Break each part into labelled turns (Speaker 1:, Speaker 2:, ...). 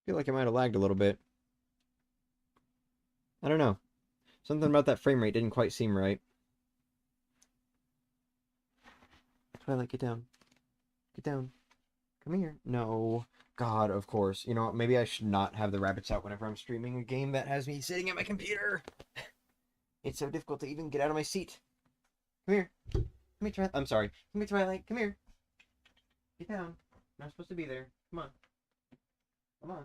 Speaker 1: feel like it might have lagged a little bit. I don't know. Something about that frame rate didn't quite seem right. Twilight, get down. Get down. Come here. No. God, of course. You know what? Maybe I should not have the rabbits out whenever I'm streaming a game that has me sitting at my computer. It's so difficult to even get out of my seat. Come here. Come here, Twilight. I'm sorry. Come here, Twilight. Come here. Get down. You're not supposed to be there. Come on. Come on.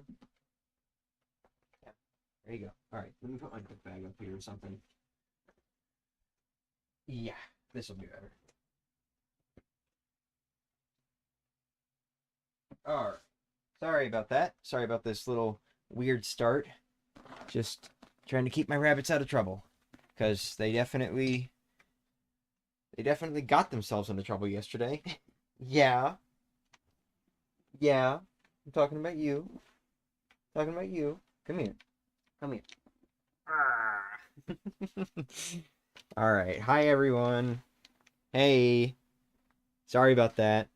Speaker 1: Yeah. There you go. Alright. Let me put my book bag up here or something. Yeah. This will be better. Alright. Sorry about that. Sorry about this little weird start. Just trying to keep my rabbits out of trouble. Because they definitely got themselves into trouble yesterday. Yeah. Yeah. I'm talking about you. Talking about you. Come here. Come here. Alright. Hi, everyone. Hey. Sorry about that.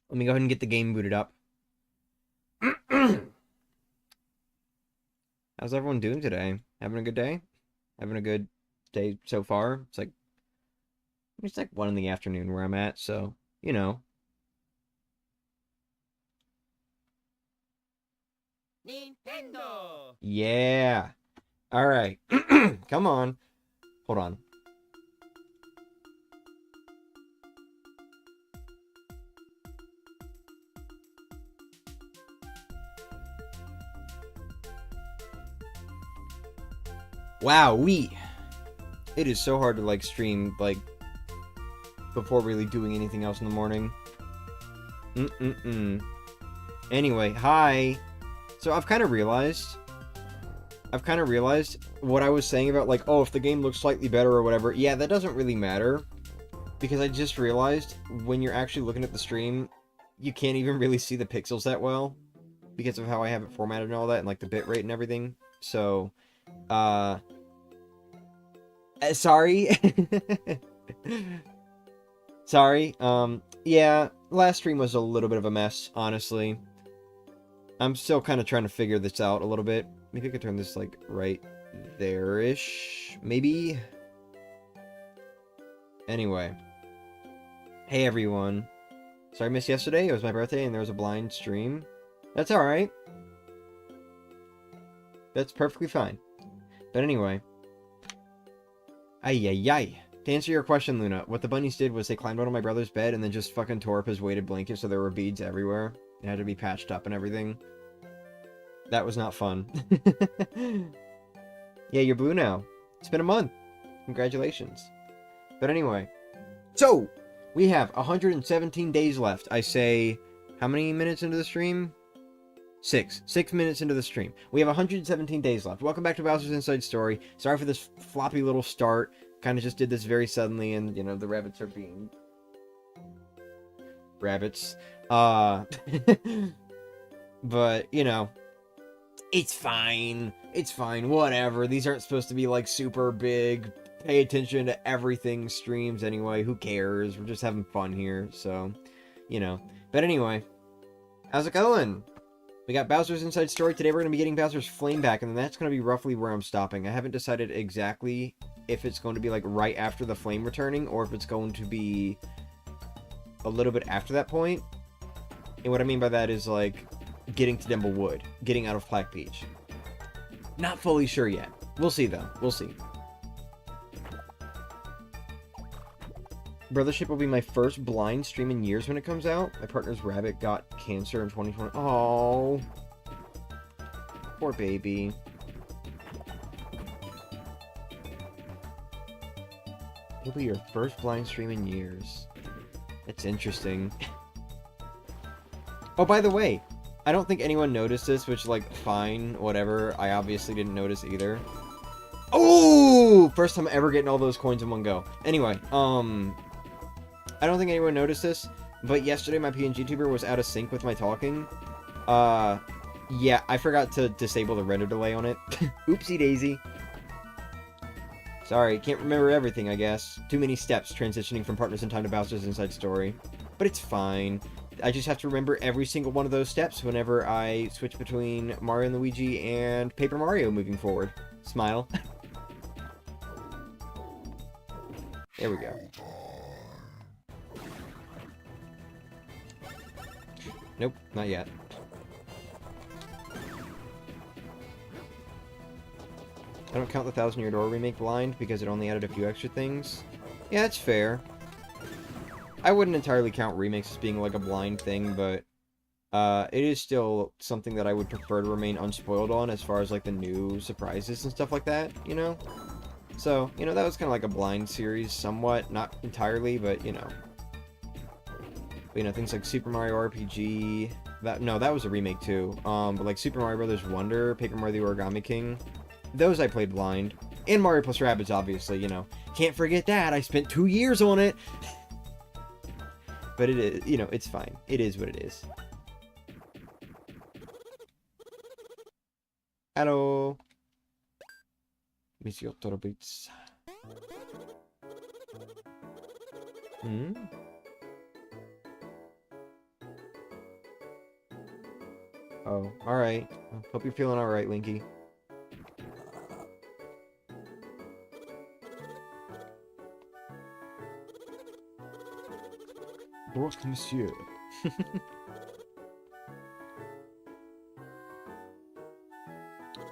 Speaker 1: Let me go ahead and get the game booted up. How's everyone doing today? Having a good day? Having a good day so far? It's like 1 in the afternoon where I'm at, so, you know.
Speaker 2: Nintendo!
Speaker 1: Yeah. Alright. Come on. Hold on. Wow, it is so hard to, like, stream, like, before really doing anything else in the morning. Anyway, hi. So I've kind of realized what I was saying about, like, oh, if the game looks slightly better or whatever. Yeah, that doesn't really matter. Because I just realized when you're actually looking at the stream, you can't even really see the pixels that well. Because of how I have it formatted and all that, and, like, the bitrate and everything. So, sorry. Sorry. Yeah, last stream was a little bit of a mess, honestly. I'm still kind of trying to figure this out a little bit. Maybe I could turn this, like, right there-ish, maybe? Anyway. Hey, everyone. Sorry I missed yesterday. It was my birthday and there was a blind stream. That's alright. That's perfectly fine. But anyway. Ay. To answer your question, Luna, what the bunnies did was they climbed out of my brother's bed and then just fucking tore up his weighted blanket so there were beads everywhere. It had to be patched up and everything. That was not fun. Yeah, you're blue now. It's been a month. Congratulations. But anyway. So, we have 117 days left. I say, how many minutes into the stream? 6 minutes into the stream. We have 117 days left. Welcome back to Bowser's Inside Story. Sorry for this floppy little start. Kind of just did this very suddenly, and, you know, the rabbits are being... rabbits. But, you know, it's fine. It's fine. Whatever. These aren't supposed to be, like, super big, pay attention to everything streams anyway. Who cares? We're just having fun here, so, you know. But anyway, how's it going? We got Bowser's Inside Story. Today we're going to be getting Bowser's Flame back, and that's going to be roughly where I'm stopping. I haven't decided exactly if it's going to be, like, right after the flame returning, or if it's going to be a little bit after that point. And what I mean by that is, like, getting to Dimblewood, getting out of Black Peach. Not fully sure yet. We'll see, though. We'll see. Brothership will be my first blind stream in years when it comes out. My partner's rabbit got cancer in 2020. Oh, poor baby. It'll be your first blind stream in years. That's interesting. Oh, by the way, I don't think anyone noticed this, which, like, fine, whatever. I obviously didn't notice either. Oh! First time ever getting all those coins in one go. Anyway, I don't think anyone noticed this, but yesterday my PNG tuber was out of sync with my talking. Yeah, I forgot to disable the render delay on it. Oopsie daisy. Sorry, can't remember everything, I guess. Too many steps transitioning from Partners in Time to Bowser's Inside Story. But it's fine. I just have to remember every single one of those steps whenever I switch between Mario and Luigi and Paper Mario moving forward. Smile. There we go. Nope, not yet. I don't count the 1000 Year Door remake blind because it only added a few extra things. Yeah, that's fair. I wouldn't entirely count remakes as being like a blind thing, but it is still something that I would prefer to remain unspoiled on as far as like the new surprises and stuff like that, you know? So, you know, that was kind of like a blind series somewhat, not entirely, but you know. But, you know, things like Super Mario RPG, that was a remake too. But like Super Mario Brothers Wonder, Paper Mario the Origami King, those I played blind. And Mario plus Rabbids, obviously, you know. Can't forget that. I spent 2 years on it. But it is, you know, it's fine. It is what it is. Hello. Monsieur Torobits. Hmm? Oh, alright. Hope you're feeling alright, Linky. Brosk Monsieur.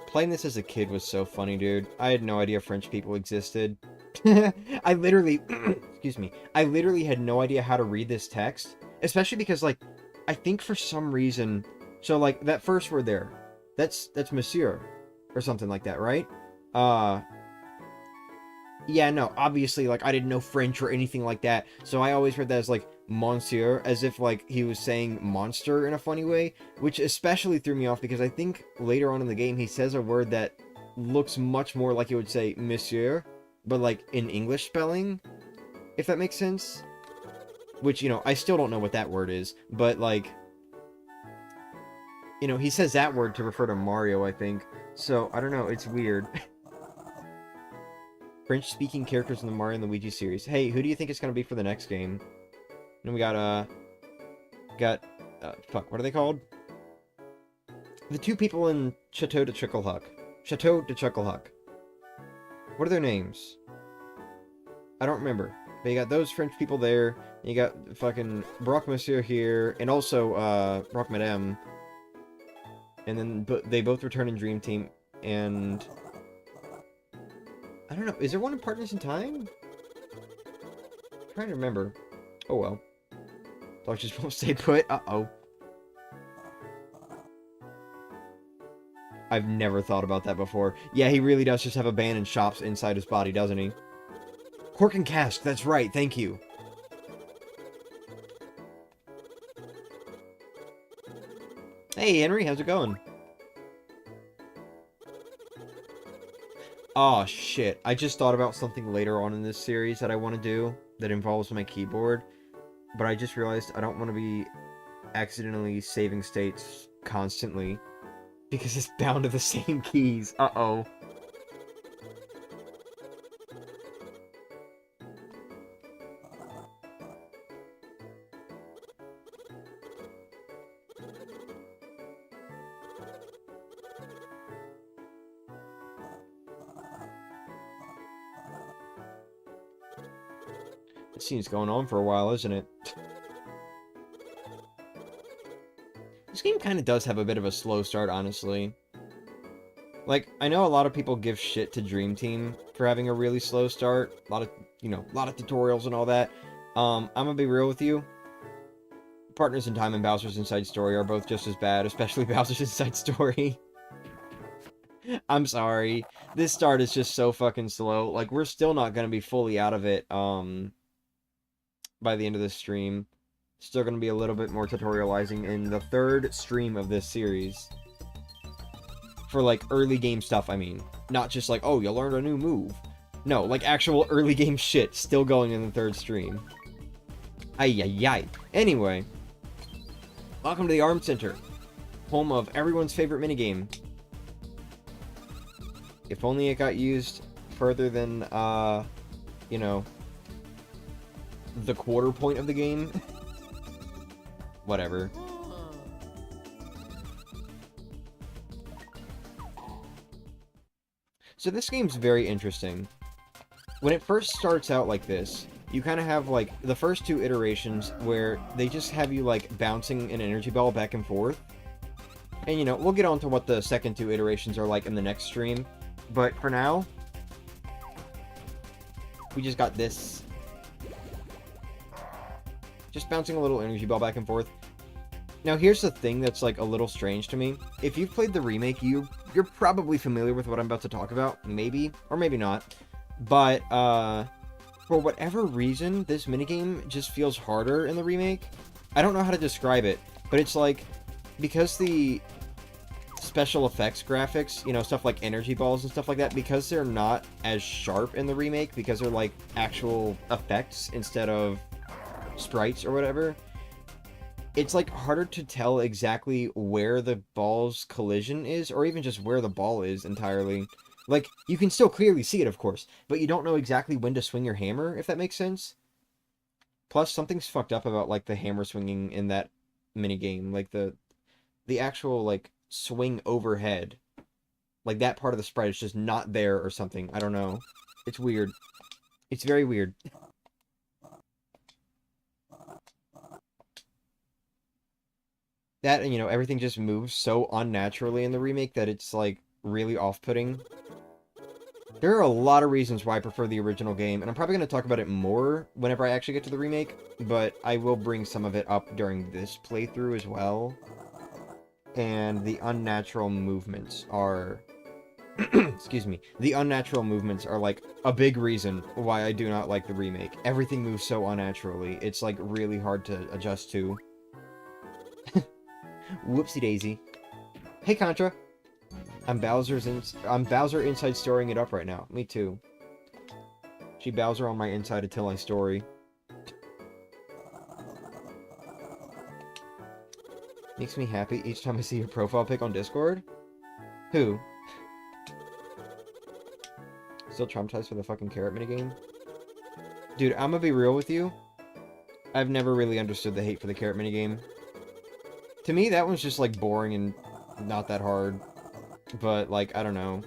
Speaker 1: Playing this as a kid was so funny, dude. I had no idea French people existed. I literally... excuse me. I literally had no idea how to read this text. Especially because, like, I think for some reason... So, like, that first word there. That's Monsieur. Or something like that, right? Yeah, no, obviously, like, I didn't know French or anything like that, so I always read that as, like, Monsieur, as if, like, he was saying monster in a funny way, which especially threw me off, because I think later on in the game he says a word that looks much more like he would say Monsieur, but, like, in English spelling, if that makes sense. Which, you know, I still don't know what that word is, but, like, you know, he says that word to refer to Mario, I think, so, I don't know, it's weird. French-speaking characters in the Mario and Luigi series. Hey, who do you think it's gonna be for the next game? And we got, fuck, what are they called? The two people in Chateau de Chucklehuck. Chateau de Chucklehuck. What are their names? I don't remember. But you got those French people there, you got fucking Brock Monsieur here, and also, Brock Madame. And then they both return in Dream Team, and... I don't know, is there one in Partners in Time? I'm trying to remember. Oh well. Dog just won't stay put. Uh-oh. I've never thought about that before. Yeah, he really does just have abandoned shops inside his body, doesn't he? Cork and Cask, that's right, thank you. Hey, Henry, how's it going? Oh, shit. I just thought about something later on in this series that I want to do that involves my keyboard, but I just realized I don't want to be accidentally saving states constantly because it's bound to the same keys. Uh-oh. This scene's going on for a while, isn't it? This game kind of does have a bit of a slow start, honestly. Like, I know a lot of people give shit to Dream Team for having a really slow start. A lot of, you know, a lot of tutorials and all that. I'm gonna be real with you. Partners in Time and Bowser's Inside Story are both just as bad, especially Bowser's Inside Story. I'm sorry. This start is just so fucking slow. Like, we're still not gonna be fully out of it, by the end of this stream. Still going to be a little bit more tutorializing in the third stream of this series. For, like, early game stuff, I mean. Not just like, oh, you learned a new move. No, like, actual early game shit still going in the third stream. Ay-yi-yi. Anyway. Welcome to the Arm Center. Home of everyone's favorite minigame. If only it got used further than, you know... the quarter point of the game. whatever. So this game's very interesting. When it first starts out like this, you kind of have, like, the first 2 iterations where they just have you, like, bouncing an energy ball back and forth. And, you know, we'll get on to what the second 2 iterations are like in the next stream. But for now, we just got this. Just bouncing a little energy ball back and forth. Now, here's the thing that's, like, a little strange to me. If you've played the remake, you're probably familiar with what I'm about to talk about. Maybe, or maybe not. But, for whatever reason, this minigame just feels harder in the remake. I don't know how to describe it, but it's like, because the special effects graphics, you know, stuff like energy balls and stuff like that, because they're not as sharp in the remake, because they're, like, actual effects instead of sprites or whatever, it's, like, harder to tell exactly where the ball's collision is, or even just where the ball is entirely. Like, you can still clearly see it, of course, but you don't know exactly when to swing your hammer, if that makes sense. Plus, something's fucked up about, like, the hammer swinging in that minigame. Like, the actual, like, swing overhead. Like, that part of the sprite is just not there or something. I don't know. It's weird. It's very weird. That, and, you know, everything just moves so unnaturally in the remake that it's, like, really off-putting. There are a lot of reasons why I prefer the original game, and I'm probably going to talk about it more whenever I actually get to the remake, but I will bring some of it up during this playthrough as well. And the unnatural movements are... excuse me. The unnatural movements are, like, a big reason why I do not like the remake. Everything moves so unnaturally. It's, like, really hard to adjust to. Whoopsie daisy. Hey, Contra. I'm Bowser inside storing it up right now. Me too. She Bowser on my inside until I story. Makes me happy each time I see your profile pic on Discord. Who? Still traumatized for the fucking carrot minigame? Dude, I'm gonna be real with you. I've never really understood the hate for the carrot minigame. To me, that one's just, like, boring and not that hard. But, like, I don't know.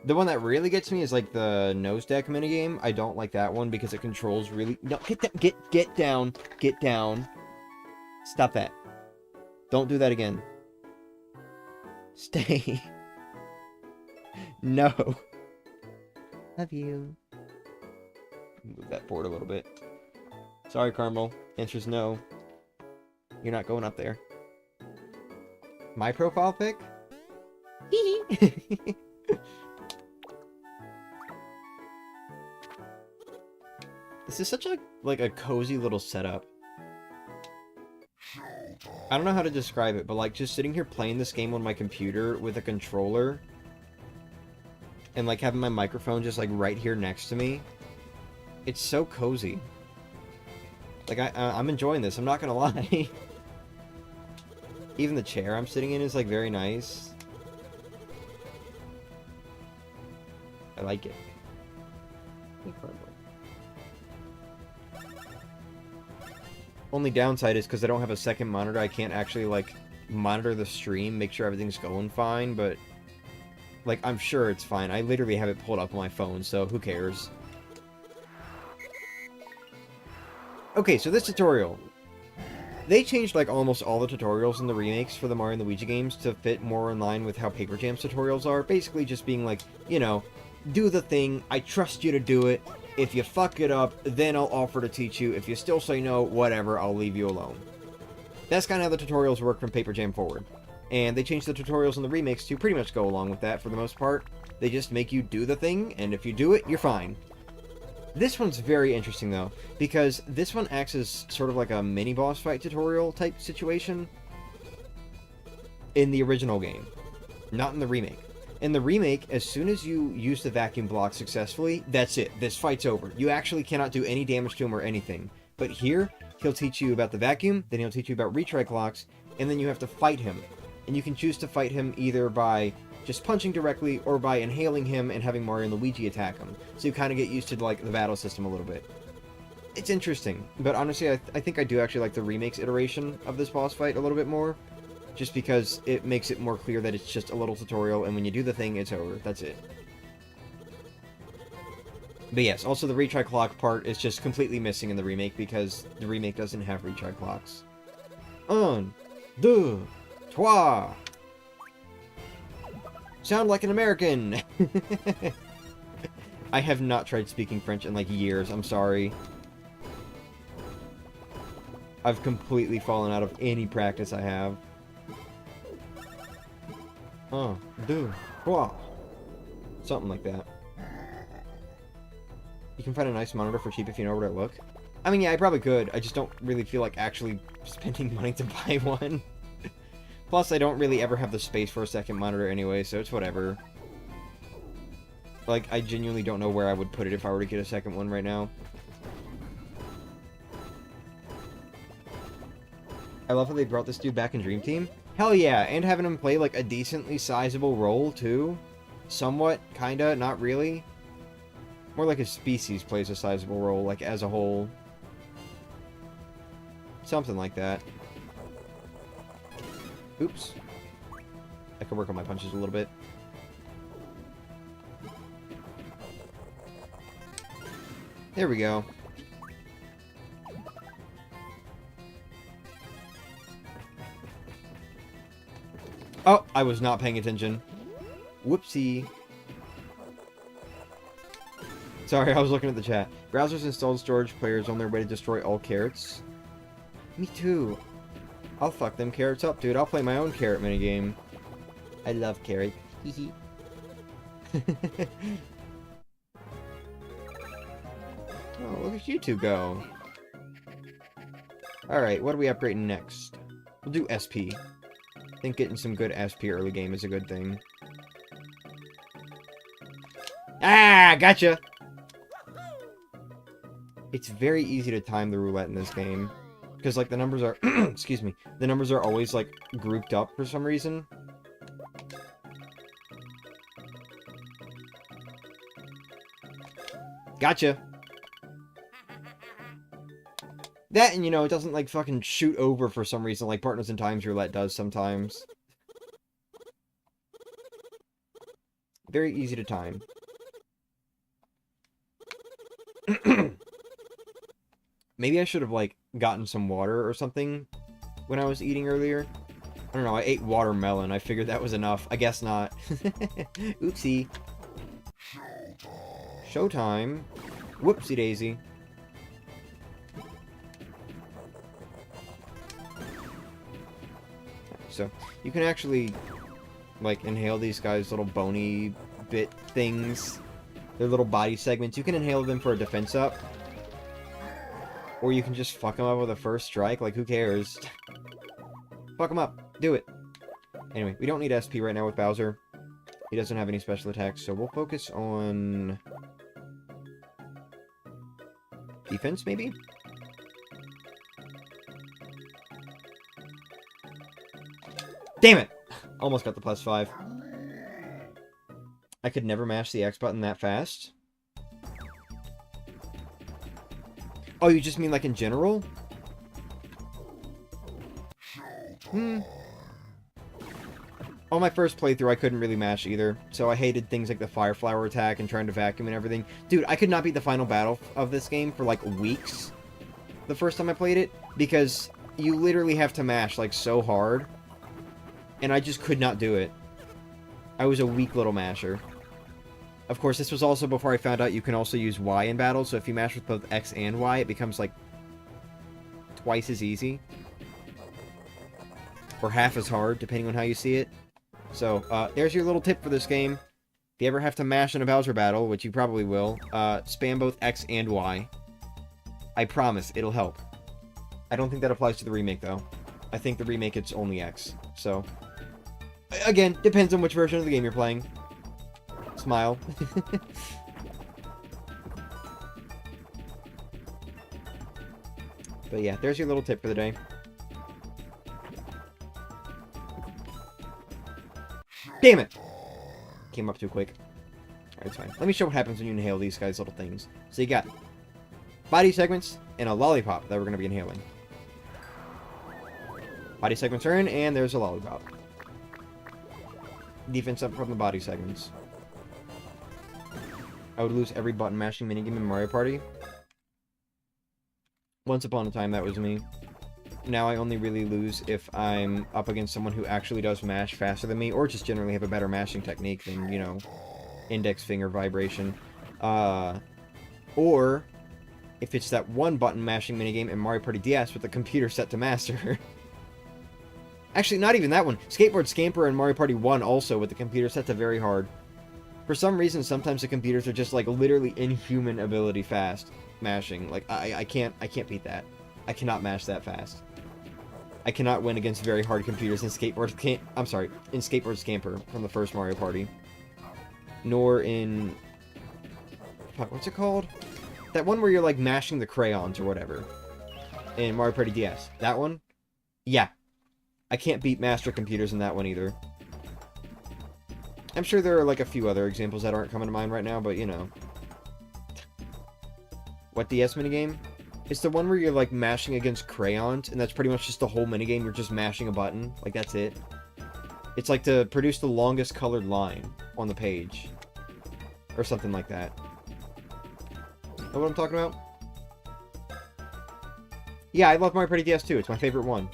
Speaker 1: The one that really gets me is, like, the nose deck minigame. I don't like that one because it controls really... No, get down. Get down. Stop that. Don't do that again. Stay. No. Love you. Move that forward a little bit. Sorry, Carmel. Answer's no. You're not going up there. My profile pic? This is such a, like, a cozy little setup. I don't know how to describe it, but, like, just sitting here playing this game on my computer with a controller and, like, having my microphone just, like, right here next to me. It's so cozy. Like, I'm enjoying this, I'm not gonna lie. Even the chair I'm sitting in is, like, very nice. I like it. Only downside is because I don't have a second monitor, I can't actually, like, monitor the stream, make sure everything's going fine, but, like, I'm sure it's fine. I literally have it pulled up on my phone, so who cares? Okay, so this tutorial. They changed, like, almost all the tutorials in the remakes for the Mario and Luigi games to fit more in line with how Paper Jam's tutorials are. Basically just being like, you know, do the thing, I trust you to do it. If you fuck it up, then I'll offer to teach you. If you still say no, whatever, I'll leave you alone. That's kind of how the tutorials work from Paper Jam forward. And they changed the tutorials in the remakes to pretty much go along with that for the most part. They just make you do the thing, and if you do it, you're fine. This one's very interesting, though, because this one acts as sort of like a mini-boss fight tutorial type situation in the original game, not in the remake. In the remake, as soon as you use the vacuum block successfully, that's it. This fight's over. You actually cannot do any damage to him or anything. But here, he'll teach you about the vacuum, then he'll teach you about retry clocks, and then you have to fight him. And you can choose to fight him either by just punching directly or by inhaling him and having Mario and Luigi attack him. So you kind of get used to, like, the battle system a little bit. It's interesting, but honestly, I think I do actually like the remakes iteration of this boss fight a little bit more, just because it makes it more clear that it's just a little tutorial, and when you do the thing, it's over. That's it. But yes, also the retry clock part is just completely missing in the remake, because the remake doesn't have retry clocks. Un, deux, trois. Sound like an American! I have not tried speaking French in like years, I'm sorry. I've completely fallen out of any practice I have. Un, deux, trois. Something like that. You can find a nice monitor for cheap if you know where to look. I mean, yeah, I probably could. I just don't really feel like actually spending money to buy one. Plus, I don't really ever have the space for a second monitor anyway, so it's whatever. Like, I genuinely don't know where I would put it if I were to get a second one right now. I love how they brought this dude back in Dream Team. Hell yeah, and having him play, like, a decently sizable role, too. Somewhat, kinda, not really. More like his species plays a sizable role, like, as a whole. Something like that. Oops. I can work on my punches a little bit. There we go. Oh, I was not paying attention. Whoopsie. Sorry, I was looking at the chat. Browsers installed storage players on their way to destroy all carrots. Me too. I'll fuck them carrots up, dude. I'll play my own carrot minigame. I love carrots. Hee Oh, look at you two go. Alright, what are we upgrading next? We'll do SP. I think getting some good SP early game is a good thing. Ah, gotcha! It's very easy to time the roulette in this game. Because, like, the numbers are... excuse me. The numbers are always, like, grouped up for some reason. Gotcha! That, and, you know, it doesn't, like, fucking shoot over for some reason, like Partners in Times Roulette does sometimes. Very easy to time. Maybe I should have, like, gotten some water or something when I was eating earlier. I don't know, I ate watermelon. I figured that was enough. I guess not. Oopsie. Showtime. Whoopsie daisy. So, you can actually, like, inhale these guys' little bony bit things. Their little body segments. You can inhale them for a defense up. Or you can just fuck them up with a first strike. Like, who cares? Fuck them up. Do it. Anyway, we don't need SP right now with Bowser. He doesn't have any special attacks, so we'll focus on... defense, maybe? Damn it! Almost got the +5. I could never mash the X button that fast. Oh, you just mean like in general? On my first playthrough, I couldn't really mash either, so I hated things like the Fire Flower attack and trying to vacuum and everything. Dude, I could not beat the final battle of this game for like weeks the first time I played it, because you literally have to mash like so hard, and I just could not do it. I was a weak little masher. Of course, this was also before I found out you can also use Y in battle, so if you mash with both X and Y, it becomes like twice as easy. Or half as hard, depending on how you see it. So, there's your little tip for this game. If you ever have to mash in a Bowser battle, which you probably will, spam both X and Y. I promise, it'll help. I don't think that applies to the remake, though. I think the remake, it's only X. So, again, depends on which version of the game you're playing. Smile. But yeah, there's your little tip for the day. Damn it! Came up too quick. Alright, it's fine. Let me show what happens when you inhale these guys' little things. So you got body segments, and a lollipop that we're going to be inhaling. Body segments are in, and there's a lollipop. Defense up from the body segments. I would lose every button mashing minigame in Mario Party. Once upon a time, that was me. Now I only really lose if I'm up against someone who actually does mash faster than me, or just generally have a better mashing technique than, you know, index finger vibration. Or if it's that one button mashing minigame in Mario Party DS with the computer set to master. Actually, not even that one. Skateboard Scamper and Mario Party 1 also with the computer set to very hard. For some reason, sometimes the computers are just, like, literally inhuman ability fast mashing. Like, I can't beat that. I cannot mash that fast. I cannot win against very hard computers in Skateboard Scamper from the first Mario Party. Nor in... what's it called? That one where you're, like, mashing the crayons or whatever. In Mario Party DS. That one? Yeah. I can't beat master computers in that one either. I'm sure there are, like, a few other examples that aren't coming to mind right now, but, you know. What DS minigame? It's the one where you're, like, mashing against crayons, and that's pretty much just the whole minigame. You're just mashing a button. Like, that's it. It's like to produce the longest colored line on the page. Or something like that. Know what I'm talking about? Yeah, I love Mario Party DS too. It's my favorite one.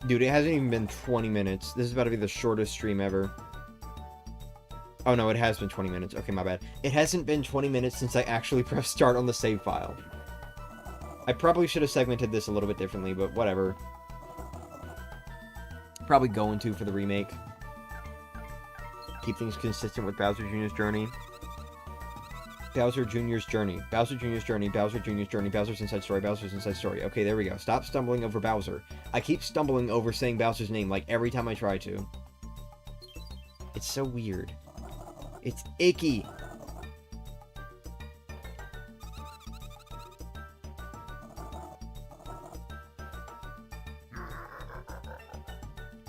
Speaker 1: Dude, it hasn't even been 20 minutes. This is about to be the shortest stream ever. Oh no, it has been 20 minutes. Okay, my bad. It hasn't been 20 minutes since I actually pressed start on the save file. I probably should have segmented this a little bit differently, but whatever. Probably going to for the remake. Keep things consistent with Bowser Jr.'s journey. Bowser Jr.'s journey. Bowser Jr.'s journey. Bowser Jr.'s journey. Bowser's inside story. Bowser's inside story. Okay, there we go. Stop stumbling over Bowser. I keep stumbling over saying Bowser's name, like, every time I try to. It's so weird. It's icky.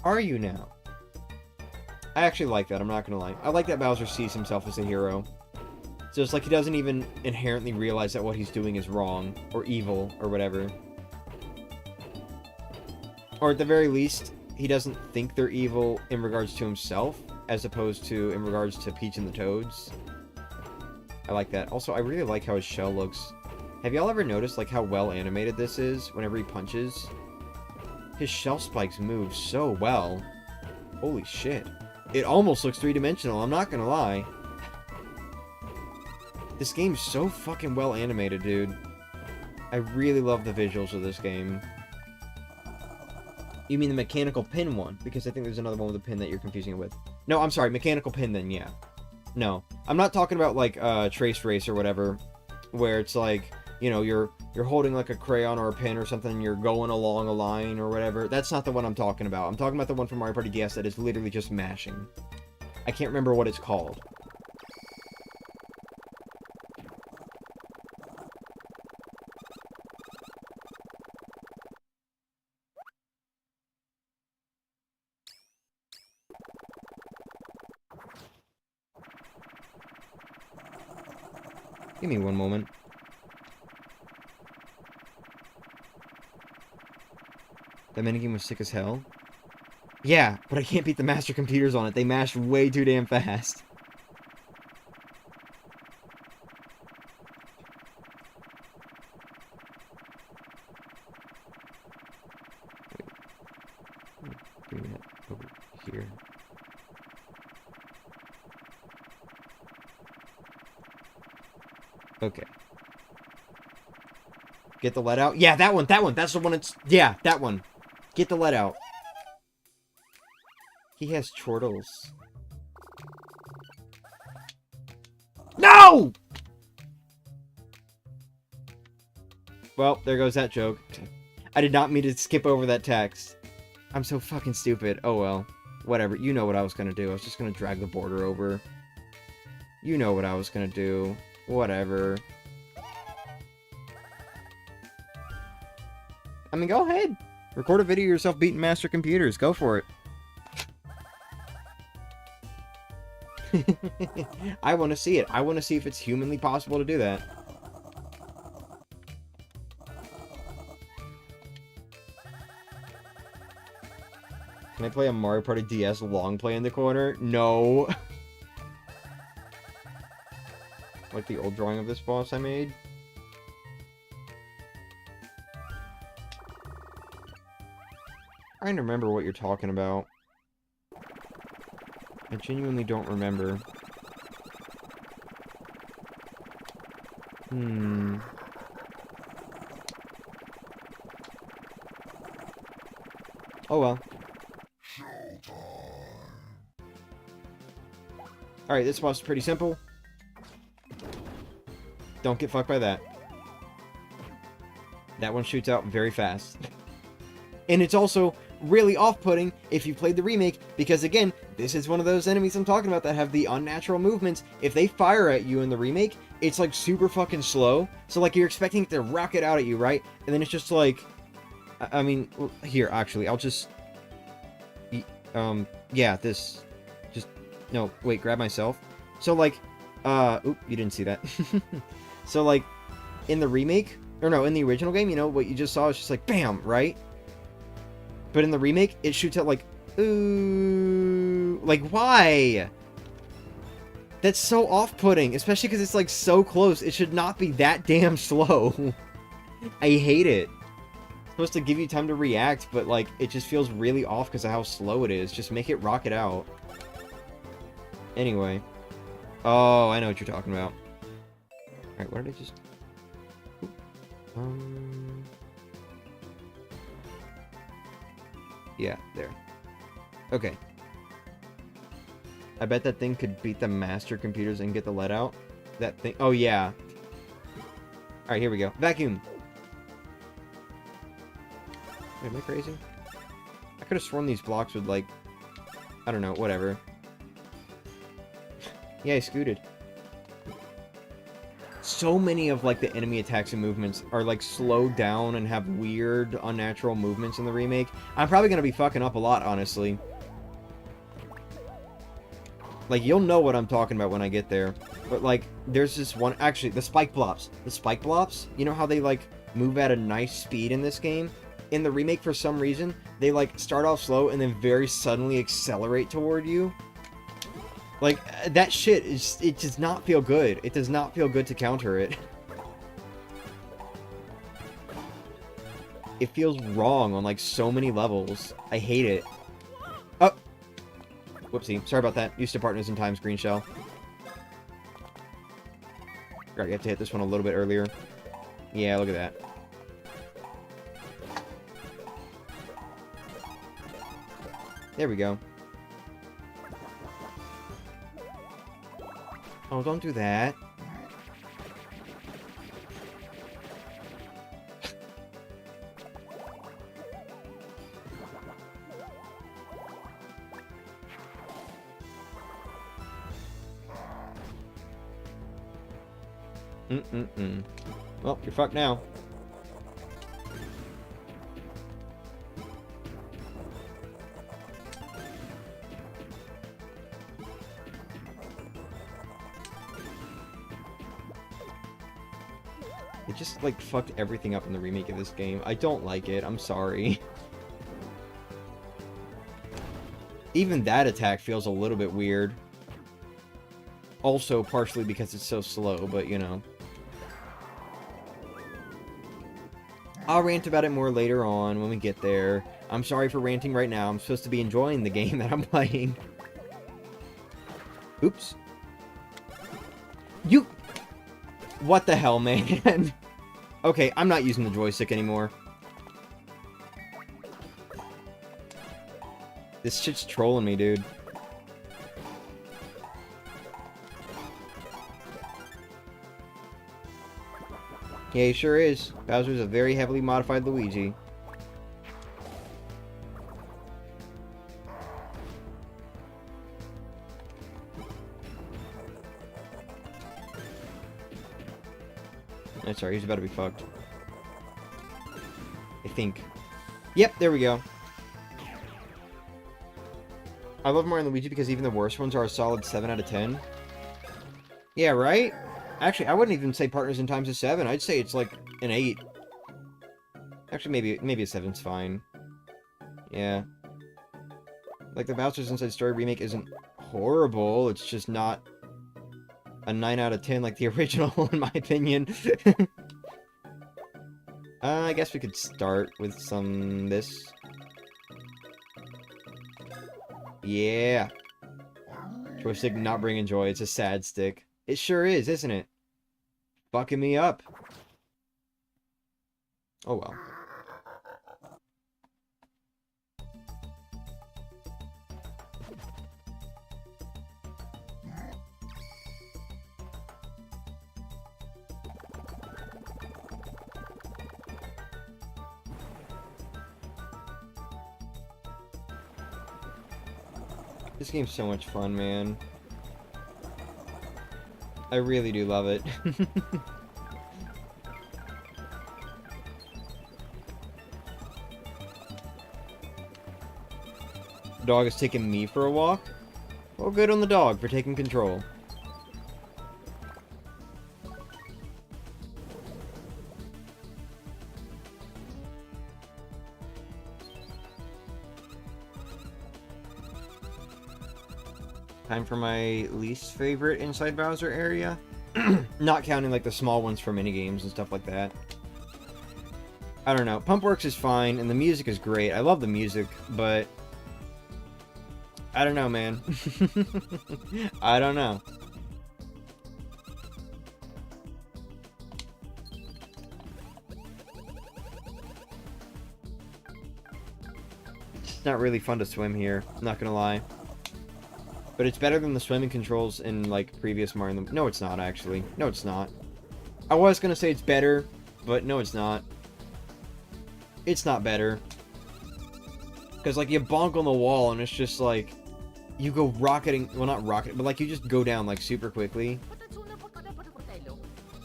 Speaker 1: Are you now? I actually like that, I'm not gonna lie. I like that Bowser sees himself as a hero. So it's like he doesn't even inherently realize that what he's doing is wrong, or evil, or whatever. Or at the very least, he doesn't think they're evil in regards to himself, as opposed to in regards to Peach and the Toads. I like that. Also, I really like how his shell looks. Have y'all ever noticed, like, how well animated this is whenever he punches? His shell spikes move so well. Holy shit. It almost looks three-dimensional, I'm not gonna lie. This game's so fucking well animated, dude. I really love the visuals of this game. You mean the mechanical pin one? Because I think there's another one with a pin that you're confusing it with. No, I'm sorry, mechanical pin then, yeah. No. I'm not talking about, like, Trace Race or whatever, where it's like, you know, you're holding, like, a crayon or a pin or something, and you're going along a line or whatever. That's not the one I'm talking about. I'm talking about the one from Mario Party DS that is literally just mashing. I can't remember what it's called. Give me one moment. That minigame was sick as hell. Yeah, but I can't beat the master computers on it. They mash way too damn fast. Wait. Bring that over here. Okay. Get the lead out? Yeah, that one. That's the one it's... Yeah, that one. Get the lead out. He has chortles. No! Well, there goes that joke. I did not mean to skip over that text. I'm so fucking stupid. Oh well. Whatever. You know what I was gonna do. I was just gonna drag the border over. You know what I was gonna do. Whatever. I mean, go ahead. Record a video of yourself beating master computers. Go for it. I want to see it. I want to see if it's humanly possible to do that. Can I play a Mario Party DS long play in the corner? No. Like the old drawing of this boss I made. Trying to remember what you're talking about. I genuinely don't remember. Oh well. Alright, this boss is pretty simple. Don't get fucked by that. That one shoots out very fast. And it's also really off-putting if you played the remake, because again, this is one of those enemies I'm talking about that have the unnatural movements. If they fire at you in the remake, it's like super fucking slow. So like you're expecting it to rocket out at you, right? And then it's just like, I mean, here, actually, I'll just, yeah, this, just, no, wait, grab myself. So like, oop, you didn't see that. So like, in the remake, or no, in the original game, you know, what you just saw is just like, bam, right? But in the remake, it shoots out like, ooh, like, why? That's so off-putting, especially because it's like so close. It should not be that damn slow. I hate it. It's supposed to give you time to react, but like, it just feels really off because of how slow it is. Just make it rocket out. Anyway. Oh, I know what you're talking about. Alright, what did I just... Yeah, there. Okay. I bet that thing could beat the master computers and get the lead out. That thing... Oh, yeah. Alright, here we go. Vacuum! Wait, am I crazy? I could have sworn these blocks would, like... I don't know, whatever. Yeah, I scooted. So many of, like, the enemy attacks and movements are, like, slowed down and have weird, unnatural movements in the remake. I'm probably gonna be fucking up a lot, honestly. Like, you'll know what I'm talking about when I get there. But, like, there's this one... Actually, the spike blops. The spike blops, you know how they, like, move at a nice speed in this game? In the remake, for some reason, they, like, start off slow and then very suddenly accelerate toward you. Like, that shit is... It does not feel good. It does not feel good to counter it. It feels wrong on, like, so many levels. I hate it. Oh! Whoopsie. Sorry about that. Used to partners in time, screen shell. Alright, you have to hit this one a little bit earlier. Yeah, look at that. There we go. Oh, don't do that. Well, you're fucked now. It just, like, fucked everything up in the remake of this game. I don't like it. I'm sorry. Even that attack feels a little bit weird. Also, partially because it's so slow, but, you know. I'll rant about it more later on when we get there. I'm sorry for ranting right now. I'm supposed to be enjoying the game that I'm playing. Oops. You... What the hell, man? Okay, I'm not using the joystick anymore. This shit's trolling me, dude. Yeah, he sure is. Bowser's a very heavily modified Luigi. I'm sorry, he's about to be fucked. I think. Yep, there we go. I love Mario and Luigi because even the worst ones are a solid 7 out of 10. Yeah, right? Actually, I wouldn't even say Partners in Time's a 7. I'd say it's like an 8. Actually, maybe a 7's fine. Yeah. Like, the Bowser's Inside Story remake isn't horrible. It's just not a 9 out of 10 like the original, in my opinion. I guess we could start with this. Yeah. Joystick not bringing joy. It's a sad stick. It sure is, isn't it? Fucking me up. Oh well. This game's so much fun, man. I really do love it. The dog is taking me for a walk? Well, good on the dog for taking control. Time for my least favorite Inside Bowser area. Not counting like the small ones for minigames and stuff like that. I don't know. Pumpworks is fine, and the music is great. I love the music, but I don't know, man. I don't know. It's not really fun to swim here, I'm not gonna lie. But it's better than the swimming controls in, like, previous Mario... No, it's not, actually. No, it's not. I was gonna say it's better, but no, it's not. It's not better. Because, like, you bonk on the wall, and it's just, like... You go rocketing... Well, not rocketing, but, like, you just go down, like, super quickly.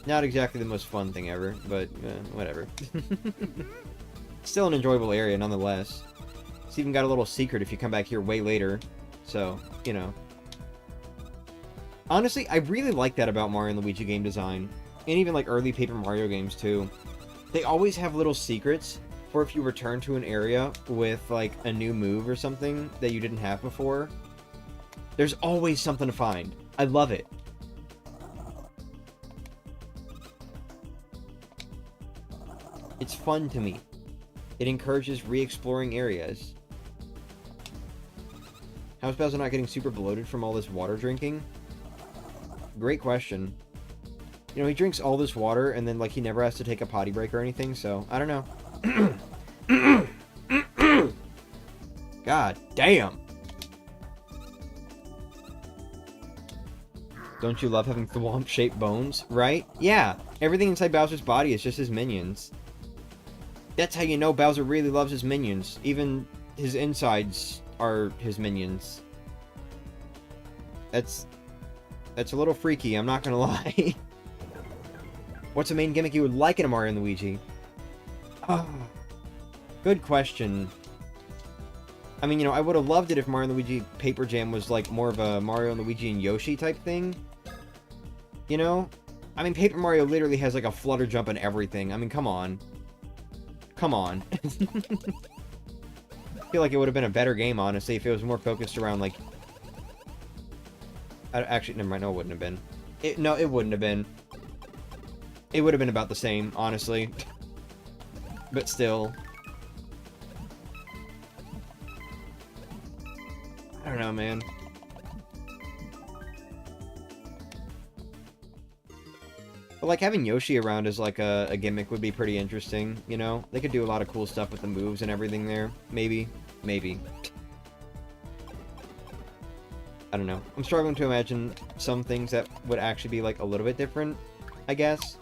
Speaker 1: Not exactly the most fun thing ever, but, whatever. Still an enjoyable area, nonetheless. It's even got a little secret if you come back here way later. So, you know. Honestly, I really like that about Mario and Luigi game design. And even, like, early Paper Mario games, too. They always have little secrets for if you return to an area with, like, a new move or something that you didn't have before. There's always something to find. I love it. It's fun to me. It encourages re-exploring areas. How's Bowser not getting super bloated from all this water drinking? Great question. You know, he drinks all this water, and then, like, he never has to take a potty break or anything, so, I don't know. God damn! Don't you love having thwomp-shaped bones? Right? Yeah! Everything inside Bowser's body is just his minions. That's how you know Bowser really loves his minions. Even his insides are his minions. That's a little freaky, I'm not gonna lie. What's the main gimmick you would like in a Mario and Luigi? Oh, good question. I mean, you know, I would have loved it if Mario and Luigi Paper Jam was like more of a Mario and Luigi and Yoshi type thing. You know? I mean, Paper Mario literally has like a flutter jump and everything. I mean, come on. Come on. I feel like it would have been a better game, honestly, if it was more focused around, like... Actually, never mind, no, it wouldn't have been. No, it wouldn't have been. It would have been about the same, honestly. But still. I don't know, man. But, like, having Yoshi around as, like, a gimmick would be pretty interesting, you know? They could do a lot of cool stuff with the moves and everything there. Maybe. Maybe. I don't know. I'm struggling to imagine some things that would actually be, like, a little bit different, I guess.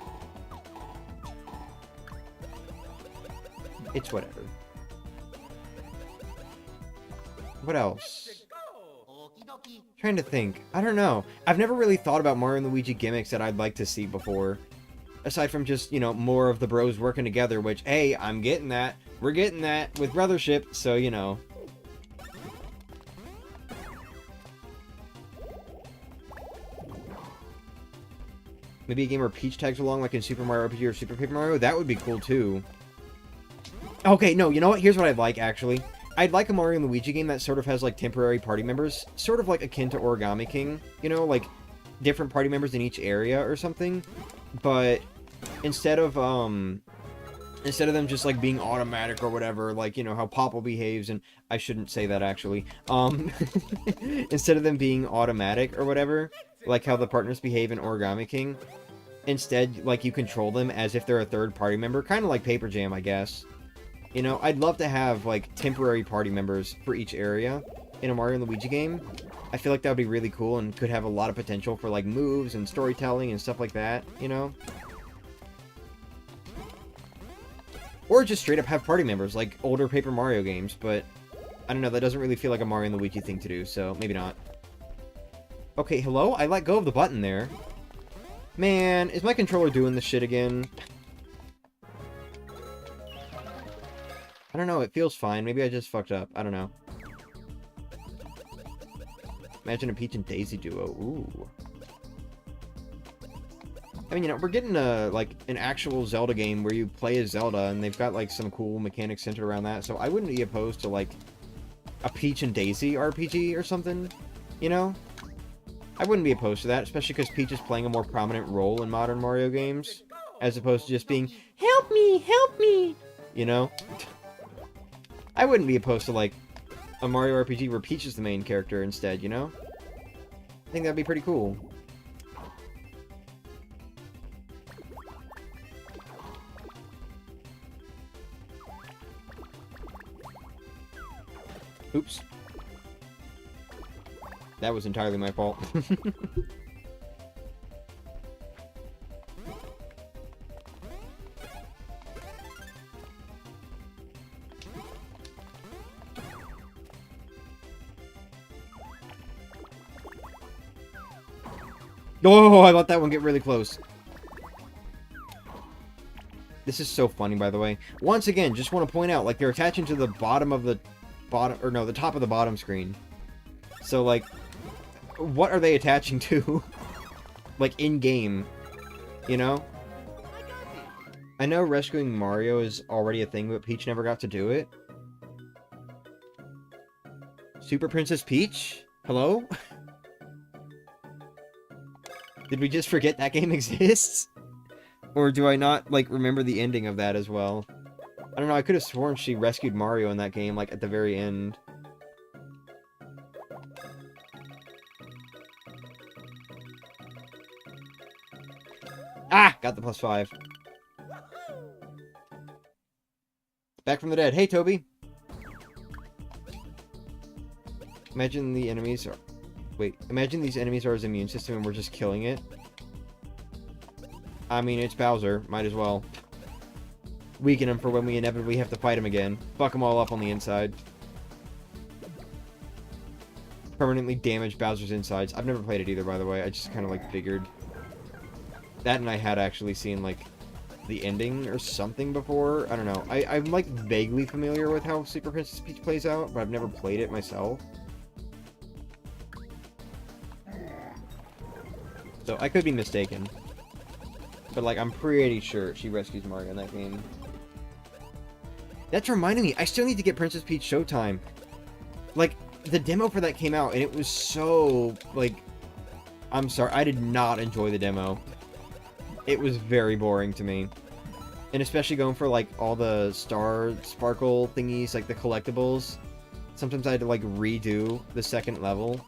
Speaker 1: It's whatever. What else? Trying to think. I don't know. I've never really thought about Mario and Luigi gimmicks that I'd like to see before. Aside from just, you know, more of the bros working together, which, hey, I'm getting that. We're getting that with Brothership, so, you know. Maybe a game where Peach tags along like in Super Mario RPG or Super Paper Mario? That would be cool, too. Okay, no, you know what? Here's what I'd like, actually. I'd like a Mario and Luigi game that sort of has, like, temporary party members. Sort of like akin to Origami King. You know, like, different party members in each area or something. But instead of them just, like, being automatic or whatever, like, you know, how Popple behaves, and I shouldn't say that, actually. Instead of them being automatic or whatever, like how the partners behave in Origami King, instead, like, you control them as if they're a third party member, kind of like Paper Jam, I guess. You know, I'd love to have, like, temporary party members for each area in a Mario and Luigi game. I feel like that would be really cool and could have a lot of potential for, like, moves and storytelling and stuff like that, you know? Or just straight up have party members, like older Paper Mario games, but I don't know, that doesn't really feel like a Mario and Luigi thing to do, so maybe not. Okay, hello? I let go of the button there. Man, is my controller doing this shit again? I don't know, it feels fine. Maybe I just fucked up. I don't know. Imagine a Peach and Daisy duo. Ooh. I mean, you know, we're getting like, an actual Zelda game where you play as Zelda, and they've got, like, some cool mechanics centered around that, so I wouldn't be opposed to, like, a Peach and Daisy RPG or something, you know? I wouldn't be opposed to that, especially because Peach is playing a more prominent role in modern Mario games, as opposed to just being, help me, you know? I wouldn't be opposed to, like, a Mario RPG where Peach is the main character instead, you know? I think that'd be pretty cool. Oops. That was entirely my fault. Oh, I let that one get really close. This is so funny, by the way. Once again, just want to point out, like, they're attaching to the bottom of the the top of the bottom screen. So, like, what are they attaching to? Like, in-game, you know? I know rescuing Mario is already a thing, but Peach never got to do it. Super Princess Peach? Hello? Did we just forget that game exists? Or do I not, like, remember the ending of that as well? I don't know, I could have sworn she rescued Mario in that game, like, at the very end. Ah! Got the +5. Back from the dead. Hey, Toby! Imagine the enemies are... Wait, imagine these enemies are his immune system and we're just killing it. I mean, it's Bowser. Might as well. Weaken him for when we inevitably have to fight him again. Fuck him all up on the inside. Permanently damage Bowser's insides. I've never played it either, by the way. I just kind of, like, figured. That and I had actually seen, like, the ending or something before. I don't know. I'm, like, vaguely familiar with how Super Princess Peach plays out, but I've never played it myself. So, I could be mistaken. But, like, I'm pretty sure she rescues Mario in that game. That's reminding me, I still need to get Princess Peach Showtime. Like, the demo for that came out, and it was so, like... I'm sorry, I did not enjoy the demo. It was very boring to me. And especially going for, like, all the star sparkle thingies, like the collectibles. Sometimes I had to, like, redo the second level.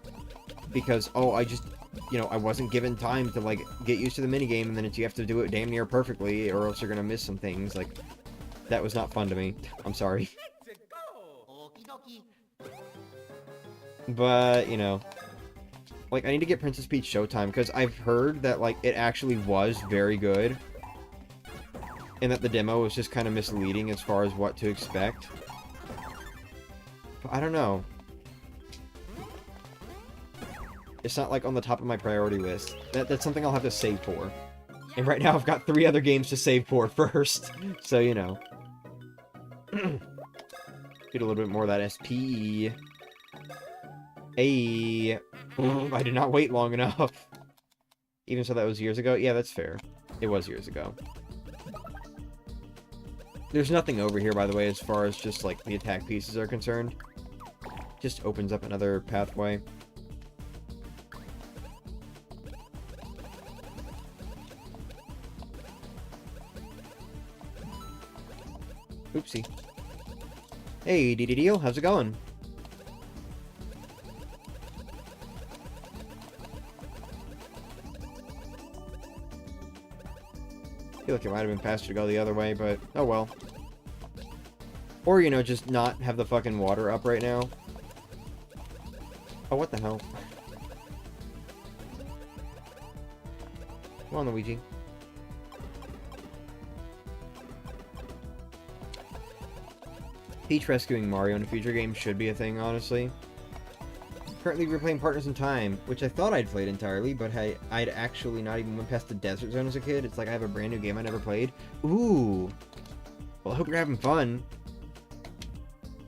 Speaker 1: Because, oh, I just... You know, I wasn't given time to, like, get used to the minigame, and then you have to do it damn near perfectly, or else you're gonna miss some things. Like, that was not fun to me. I'm sorry. But, you know... Like, I need to get Princess Peach Showtime, because I've heard that, like, it actually was very good. And that the demo was just kind of misleading as far as what to expect. But I don't know. It's not, like, on the top of my priority list. That's something I'll have to save for. And right now I've got 3 other games to save for first. So, you know. Get a little bit more of that SP. Hey. I did not wait long enough. Even so, that was years ago? Yeah, that's fair. It was years ago. There's nothing over here, by the way, as far as just, like, the attack pieces are concerned. Just opens up another pathway. Oopsie. Hey, DDDO, how's it going? I feel like it might have been faster to go the other way, but oh well. Or, you know, just not have the fucking water up right now. Oh, what the hell? Come on, Luigi. Peach rescuing Mario in a future game should be a thing, honestly. Currently replaying Partners in Time, which I thought I'd played entirely, but I'd actually not even went past the Desert Zone as a kid. It's like I have a brand new game I never played. Ooh. Well, I hope you're having fun.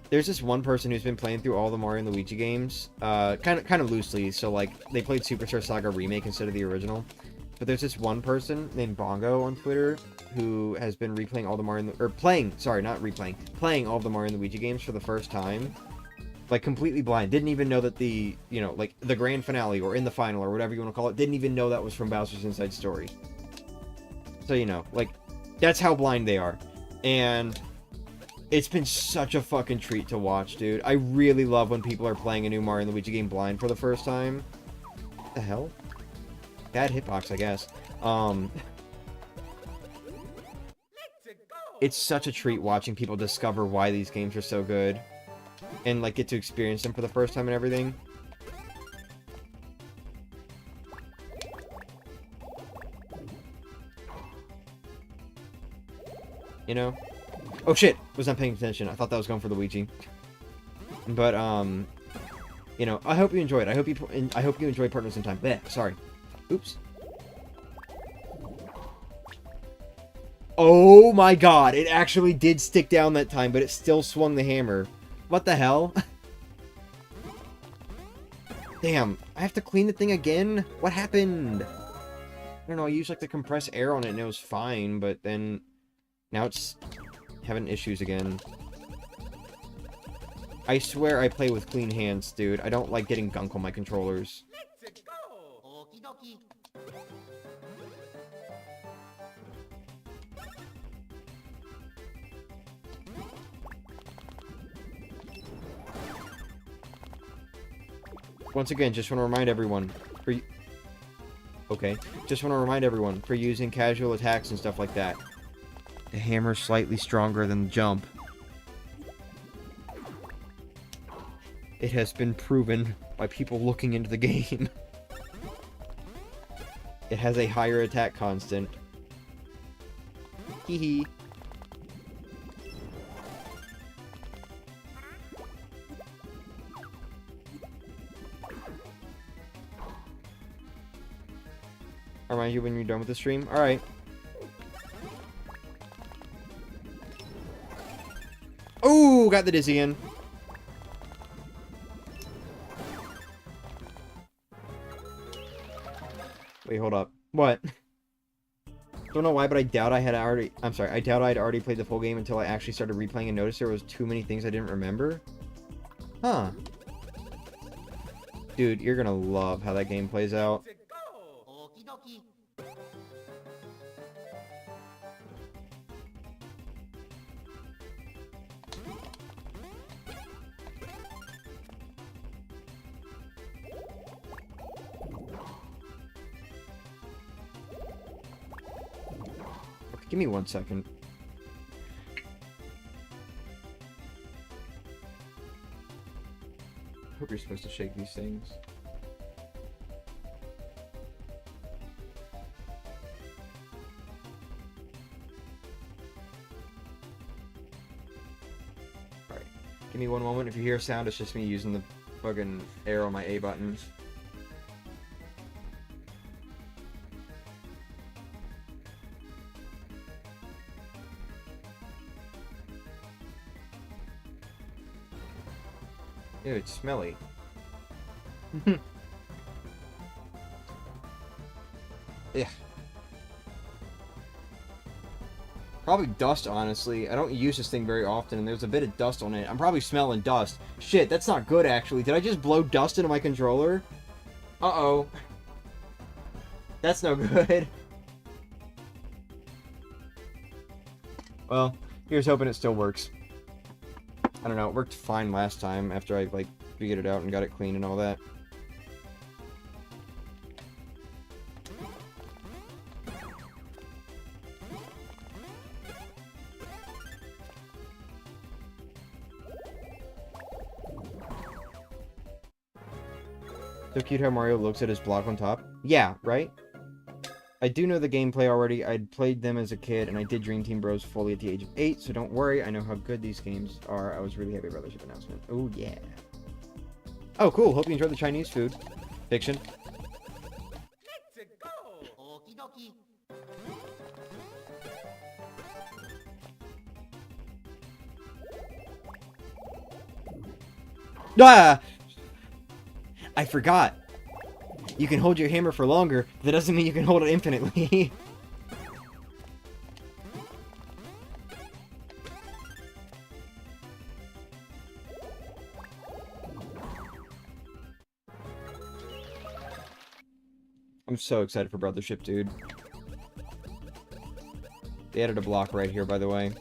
Speaker 1: There's this one person who's been playing through all the Mario and Luigi games, kind of loosely. So, like, they played Superstar Saga Remake instead of the original. But there's this one person named Bongo on Twitter who has been replaying all the Mario, playing all of the Mario and Luigi games for the first time. Like, completely blind. Didn't even know that the, you know, like, the grand finale, or in the final, or whatever you want to call it, didn't even know that was from Bowser's Inside Story. So, you know, like, that's how blind they are. And it's been such a fucking treat to watch, dude. I really love when people are playing a new Mario and Luigi game blind for the first time. What the hell? Bad hitbox, I guess. It's such a treat watching people discover why these games are so good. And, like, get to experience them for the first time and everything. You know? Oh, shit! Was not paying attention. I thought that was going for Luigi. But, you know, I hope you enjoy it. I hope you enjoy Partners in Time. Bleh, sorry. Oops. Oh my god! It actually did stick down that time, but it still swung the hammer. What the hell? Damn, I have to clean the thing again? What happened? I don't know, I used like the compressed air on it and it was fine, but then now it's having issues again. I swear I play with clean hands, dude. I don't like getting gunk on my controllers.
Speaker 2: Let's go! Okie dokie.
Speaker 1: Once again, just want to remind everyone just want to remind everyone for using casual attacks and stuff like that. The hammer's slightly stronger than the jump. It has been proven by people looking into the game. It has a higher attack constant. Hee hee. I'll remind you when you're done with the stream. Alright. Oh, got the dizzy in. Wait, hold up. What? Don't know why, but I doubt I'd already played the full game until I actually started replaying and noticed there was too many things I didn't remember. Huh. Dude, you're gonna love how that game plays out.
Speaker 2: Okie dokie.
Speaker 1: Okay, give me 1 second. I hope you're supposed to shake these things. Alright. Give me 1 moment. If you hear a sound, it's just me using the fucking arrow on my A button. Ew, it's smelly. Yeah. Probably dust, honestly. I don't use this thing very often, and there's a bit of dust on it. I'm probably smelling dust. Shit, that's not good, actually. Did I just blow dust into my controller? Uh-oh. That's no good. Well, here's hoping it still works. I don't know, it worked fine last time after I, like, figured it out and got it clean and all that. So cute how Mario looks at his block on top. Yeah, right? I do know the gameplay already. I'd played them as a kid, and I did Dream Team Bros fully at the age of 8, so don't worry. I know how good these games are. I was really happy about Brothership announcement. Oh, yeah. Oh, cool. Hope you enjoyed the Chinese food. Fiction.
Speaker 2: Let's go! Okie dokie.
Speaker 1: Ah! I forgot. You can hold your hammer for longer, but that doesn't mean you can hold it infinitely. I'm so excited for Brothership, dude. They added a block right here, by the way.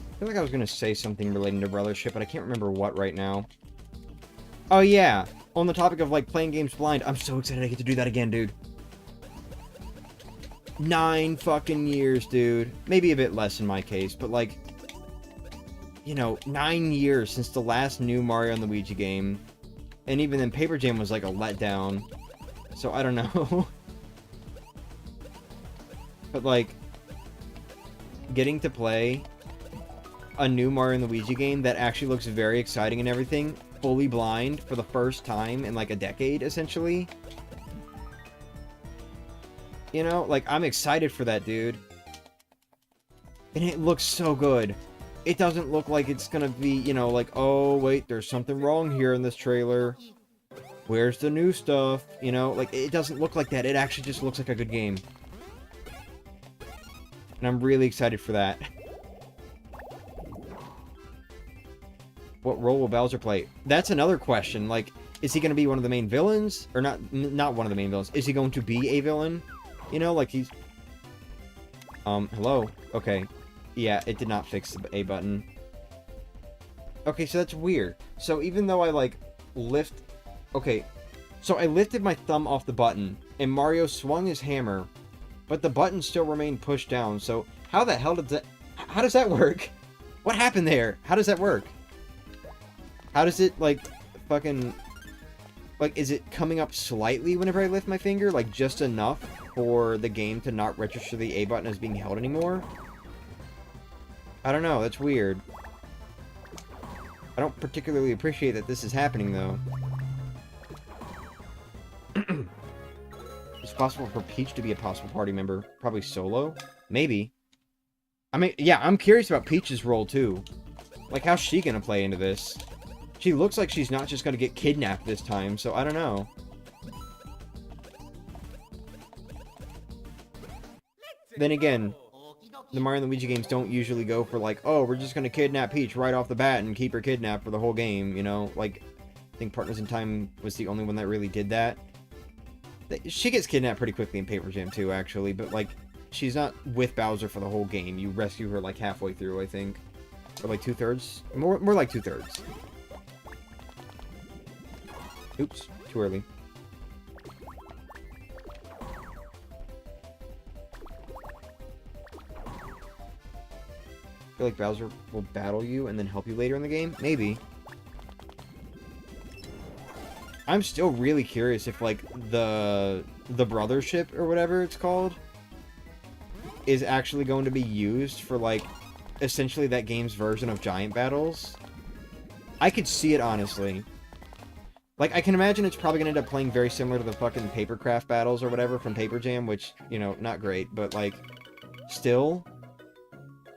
Speaker 1: I feel like I was going to say something relating to Brothership, but I can't remember what right now. Oh, yeah. On the topic of, like, playing games blind, I'm so excited I get to do that again, dude. 9 fucking years, dude. Maybe a bit less in my case, but, like, you know, 9 years since the last new Mario and Luigi game. And even then, Paper Jam was, like, a letdown. So, I don't know. But, like, getting to play a new Mario and Luigi game that actually looks very exciting and everything, fully blind for the first time in like a decade, essentially. You know, like, I'm excited for that, dude. And it looks so good. It doesn't look like it's gonna be, you know, like, oh, wait, there's something wrong here in this trailer. Where's the new stuff? You know, like, it doesn't look like that. It actually just looks like a good game. And I'm really excited for that. What role will Bowser play? That's another question. Like, is he going to be one of the main villains? Or not one of the main villains. Is he going to be a villain? You know, like he's... hello? Okay. Yeah, it did not fix the A button. Okay, so that's weird. So even though I, like, Okay, so I lifted my thumb off the button, and Mario swung his hammer, but the button still remained pushed down, so how the hell did that... How does that work? What happened there? How does that work? How does it, like, fucking... Like, is it coming up slightly whenever I lift my finger? Like, just enough for the game to not register the A button as being held anymore? I don't know, that's weird. I don't particularly appreciate that this is happening, though. It's possible for Peach to be a possible party member. Probably solo? Maybe. I mean, yeah, I'm curious about Peach's role, too. Like, how's she gonna play into this? She looks like she's not just gonna get kidnapped this time, so I don't know. Then again, the Mario and Luigi games don't usually go for like, oh, we're just gonna kidnap Peach right off the bat and keep her kidnapped for the whole game, you know? Like, I think Partners in Time was the only one that really did that. She gets kidnapped pretty quickly in Paper Jam too, actually, but like, she's not with Bowser for the whole game. You rescue her like halfway through, I think. Or like 2/3? More like 2/3. Oops, too early. I feel like Bowser will battle you and then help you later in the game? Maybe. I'm still really curious if, like, the Brothership, or whatever it's called, is actually going to be used for, like, essentially that game's version of giant battles. I could see it, honestly. Like, I can imagine it's probably going to end up playing very similar to the fucking papercraft battles or whatever from Paper Jam, which, you know, not great, but, like, still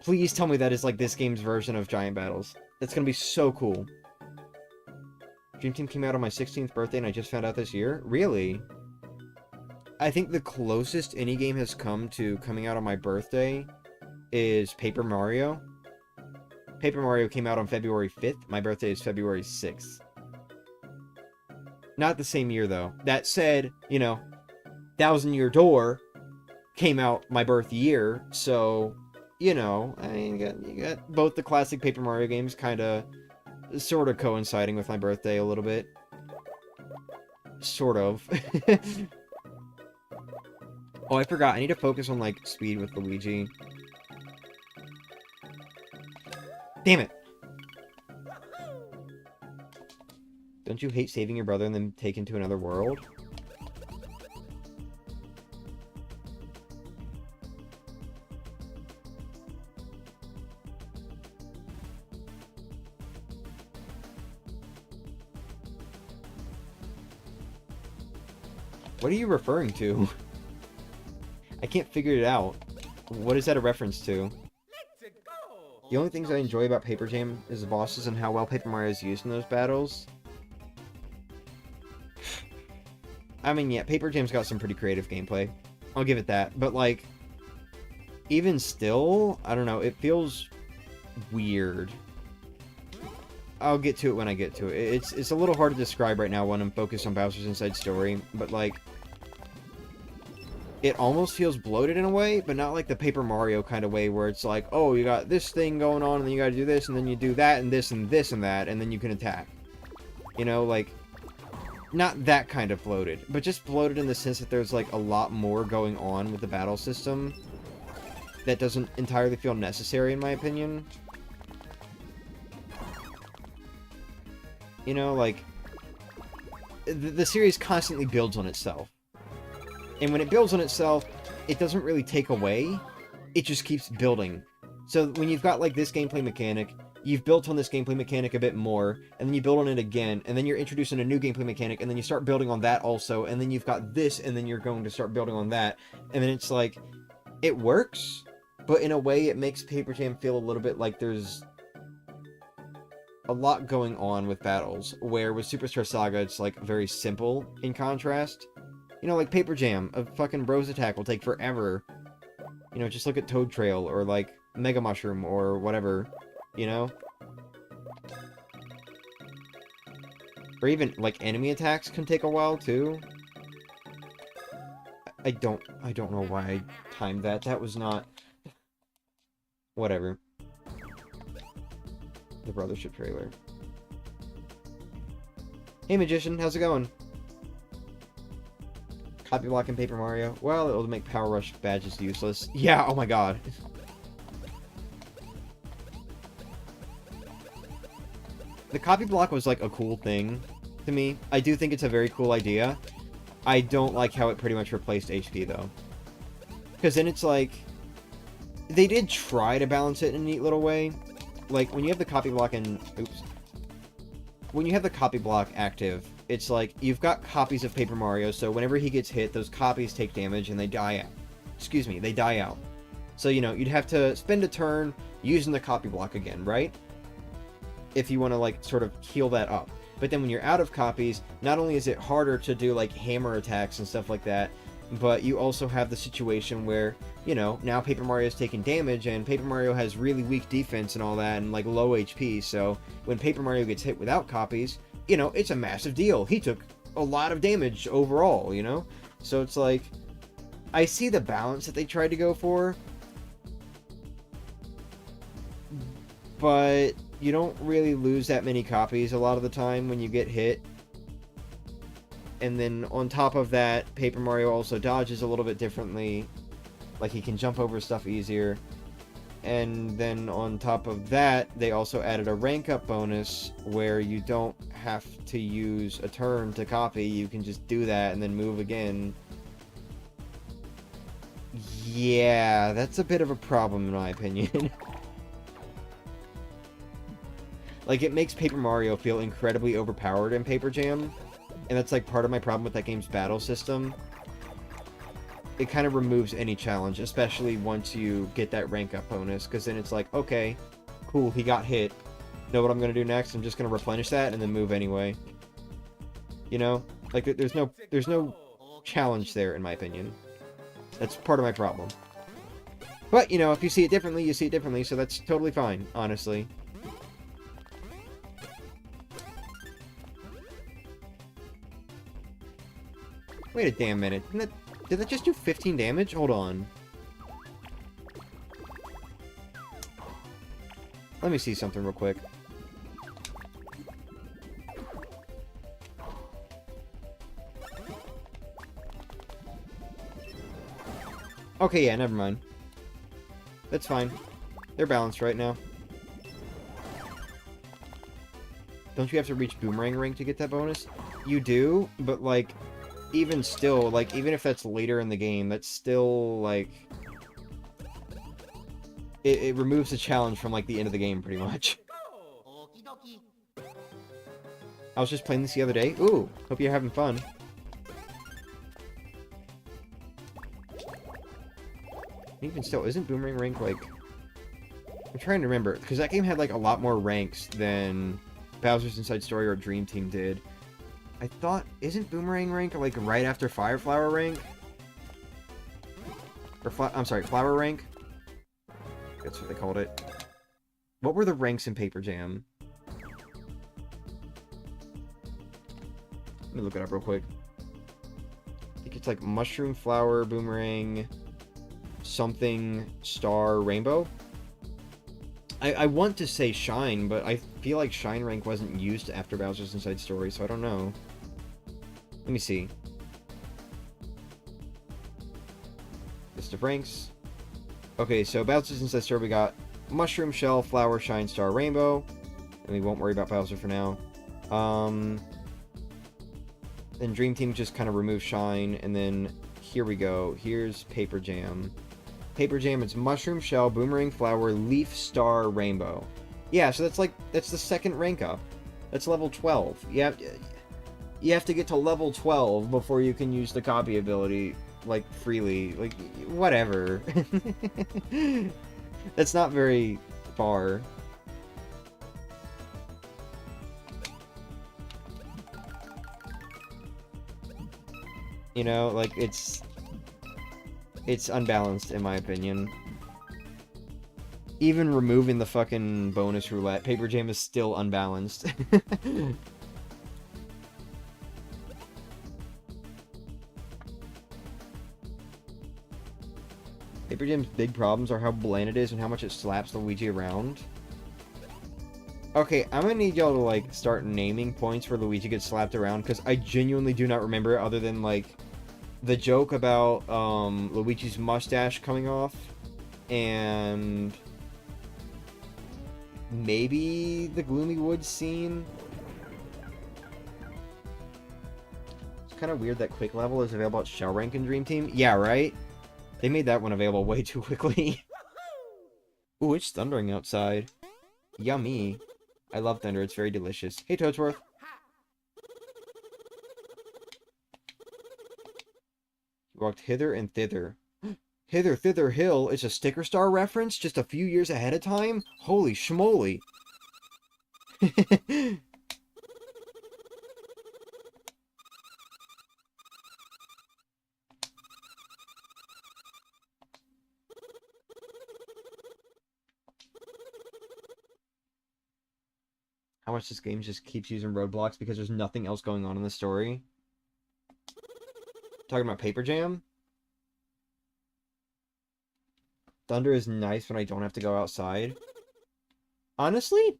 Speaker 1: Please tell me that is like this game's version of Giant Battles. That's gonna be so cool. Dream Team came out on my 16th birthday and I just found out this year? Really? I think the closest any game has come to coming out on my birthday is Paper Mario. Paper Mario came out on February 5th. My birthday is February 6th. Not the same year, though. That said, you know, Thousand Year Door came out my birth year, so, you know, I mean, you got both the classic Paper Mario games kind of, sort of coinciding with my birthday a little bit. Sort of. Oh, I forgot. I need to focus on, like, speed with Luigi. Damn it! Don't you hate saving your brother and then taken to another world? What are you referring to? I can't figure it out. What is that a reference to? The only things I enjoy about Paper Jam is the bosses and how well Paper Mario is used in those battles. I mean, yeah, Paper Jam's got some pretty creative gameplay. I'll give it that. But, like, even still, I don't know, it feels weird. I'll get to it when I get to it. It's a little hard to describe right now when I'm focused on Bowser's Inside Story, but, like, it almost feels bloated in a way, but not like the Paper Mario kind of way where it's like, oh, you got this thing going on, and then you gotta do this, and then you do that, and this, and this, and that, and then you can attack. You know, like, not that kind of bloated, but just bloated in the sense that there's, like, a lot more going on with the battle system that doesn't entirely feel necessary, in my opinion. You know, like, the series constantly builds on itself. And when it builds on itself, it doesn't really take away, it just keeps building. So when you've got, like, this gameplay mechanic, you've built on this gameplay mechanic a bit more, and then you build on it again, and then you're introducing a new gameplay mechanic, and then you start building on that also, and then you've got this, and then you're going to start building on that, and then it's like, it works, but in a way it makes Paper Jam feel a little bit like there's a lot going on with battles, where with Superstar Saga it's, like, very simple in contrast. You know, like Paper Jam, a fucking Bros attack will take forever. You know, just look at Toad Trail, or, like, Mega Mushroom, or whatever, you know? Or even, like, enemy attacks can take a while, too. I don't know why I timed that. That was not... Whatever. The Brothership trailer. Hey, Magician, how's it going? Copy block in Paper Mario. Well, it'll make Power Rush badges useless. Yeah, oh my god. The copy block was, like, a cool thing to me. I do think it's a very cool idea. I don't like how it pretty much replaced HP, though. Because then it's like... They did try to balance it in a neat little way. Like, when you have the copy block in... Oops. When you have the copy block active, it's like, you've got copies of Paper Mario, so whenever he gets hit, those copies take damage and they die out. Excuse me, they die out. So, you know, you'd have to spend a turn using the copy block again, right? If you want to, like, sort of heal that up. But then when you're out of copies, not only is it harder to do, like, hammer attacks and stuff like that, but you also have the situation where, you know, now Paper Mario's taking damage, and Paper Mario has really weak defense and all that, and, like, low HP, so when Paper Mario gets hit without copies, you know, it's a massive deal. He took a lot of damage overall, you know? So it's like, I see the balance that they tried to go for, but you don't really lose that many copies a lot of the time when you get hit. And then on top of that, Paper Mario also dodges a little bit differently. Like, he can jump over stuff easier. And then on top of that, they also added a rank up bonus where you don't have to use a turn to copy. You can just do that and then move again. Yeah, that's a bit of a problem in my opinion. Like, it makes Paper Mario feel incredibly overpowered in Paper Jam. And that's, like, part of my problem with that game's battle system. it kind of removes any challenge, especially once you get that rank up bonus, because then it's like, okay, cool, he got hit. Know what I'm going to do next? I'm just going to replenish that and then move anyway. You know? Like, there's no challenge there, in my opinion. That's part of my problem. But, you know, if you see it differently, you see it differently, so that's totally fine, honestly. Wait a damn minute. Did that just do 15 damage? Hold on. Let me see something real quick. Okay, yeah, never mind. That's fine. They're balanced right now. Don't you have to reach Boomerang rank to get that bonus? You do, but, like, even still, like, even if that's later in the game, that's still, like... It removes the challenge from, like, the end of the game, pretty much. I was just playing this the other day. Ooh, hope you're having fun. Even still, isn't Boomerang rank, like... I'm trying to remember, because that game had, like, a lot more ranks than Bowser's Inside Story or Dream Team did. I thought, isn't Boomerang rank, like, right after Fire Flower rank? Or, I'm sorry, Flower rank? That's what they called it. What were the ranks in Paper Jam? Let me look it up real quick. I think it's, like, Mushroom, Flower, Boomerang... something, star, rainbow. I want to say shine, but I feel like shine rank wasn't used after Bowser's Inside Story, so I don't know. Let me see. List of ranks. Okay, so Bowser's Inside Story, we got mushroom, shell, flower, shine, star, rainbow. And we won't worry about Bowser for now. Then Dream Team just kind of removes shine, and then here we go. Here's Paper Jam. Paper Jam, it's Mushroom, Shell, Boomerang, Flower, Leaf, Star, Rainbow. Yeah, so that's the second rank up. That's level 12. You have to get to level 12 before you can use the copy ability, like, freely. Like, whatever. That's not very far. You know, like, it's unbalanced, in my opinion. Even removing the fucking bonus roulette, Paper Jam is still unbalanced. Paper Jam's big problems are how bland it is and how much it slaps Luigi around. Okay, I'm gonna need y'all to, like, start naming points where Luigi gets slapped around, because I genuinely do not remember it other than, like, the joke about Luigi's mustache coming off, and maybe the Gloomy Woods scene. It's kind of weird that Quick Level is available at Shell Rank in Dream Team. Yeah, right? They made that one available way too quickly. Ooh, it's thundering outside. Yummy. I love thunder, it's very delicious. Hey, Toadsworth. Walked hither and thither. Hither, thither, hill. It's a Sticker Star reference just a few years ahead of time? Holy schmoly. How much this game just keeps using roadblocks because there's nothing else going on in the story. Talking about Paper Jam? Thunder is nice when I don't have to go outside. Honestly,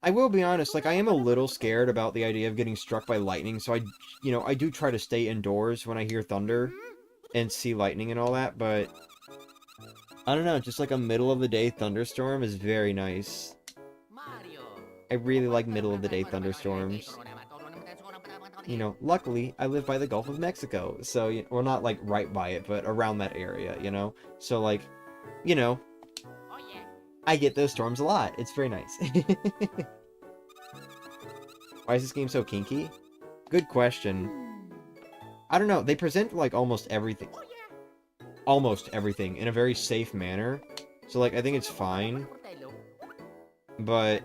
Speaker 1: I will be honest, like, I am a little scared about the idea of getting struck by lightning, so I do try to stay indoors when I hear thunder and see lightning and all that, but I don't know, just like a middle-of-the-day thunderstorm is very nice. I really like middle-of-the-day thunderstorms. You know, luckily, I live by the Gulf of Mexico, so, we're not, like, right by it, but around that area, you know? So, like, you know, I get those storms a lot. It's very nice. Why is this game so kinky? Good question. I don't know, they present, like, almost everything in a very safe manner. So, like, I think it's fine. But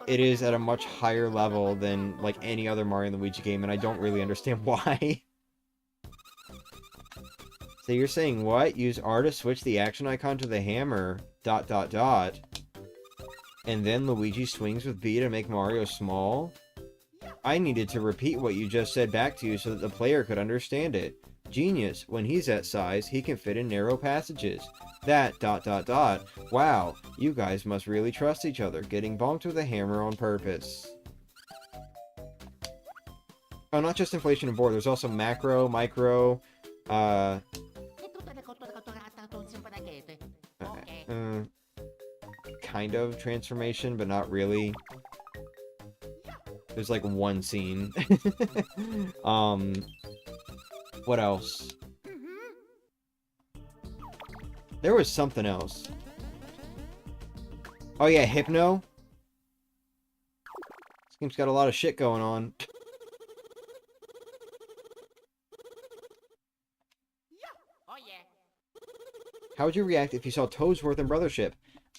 Speaker 1: it is at a much higher level than, like, any other Mario & Luigi game, and I don't really understand why. So you're saying what? Use R to switch the action icon to the hammer, ... And then Luigi swings with B to make Mario small? I needed to repeat what you just said back to you so that the player could understand it. Genius. When he's that size, he can fit in narrow passages. That ... Wow, you guys must really trust each other, getting bonked with a hammer on purpose. Oh, not just inflation and board, there's also macro, micro, kind of transformation, but not really. There's like one scene. What else? There was something else. Oh yeah, Hypno. This game's got a lot of shit going on. How would you react if you saw Toadsworth in Brothership?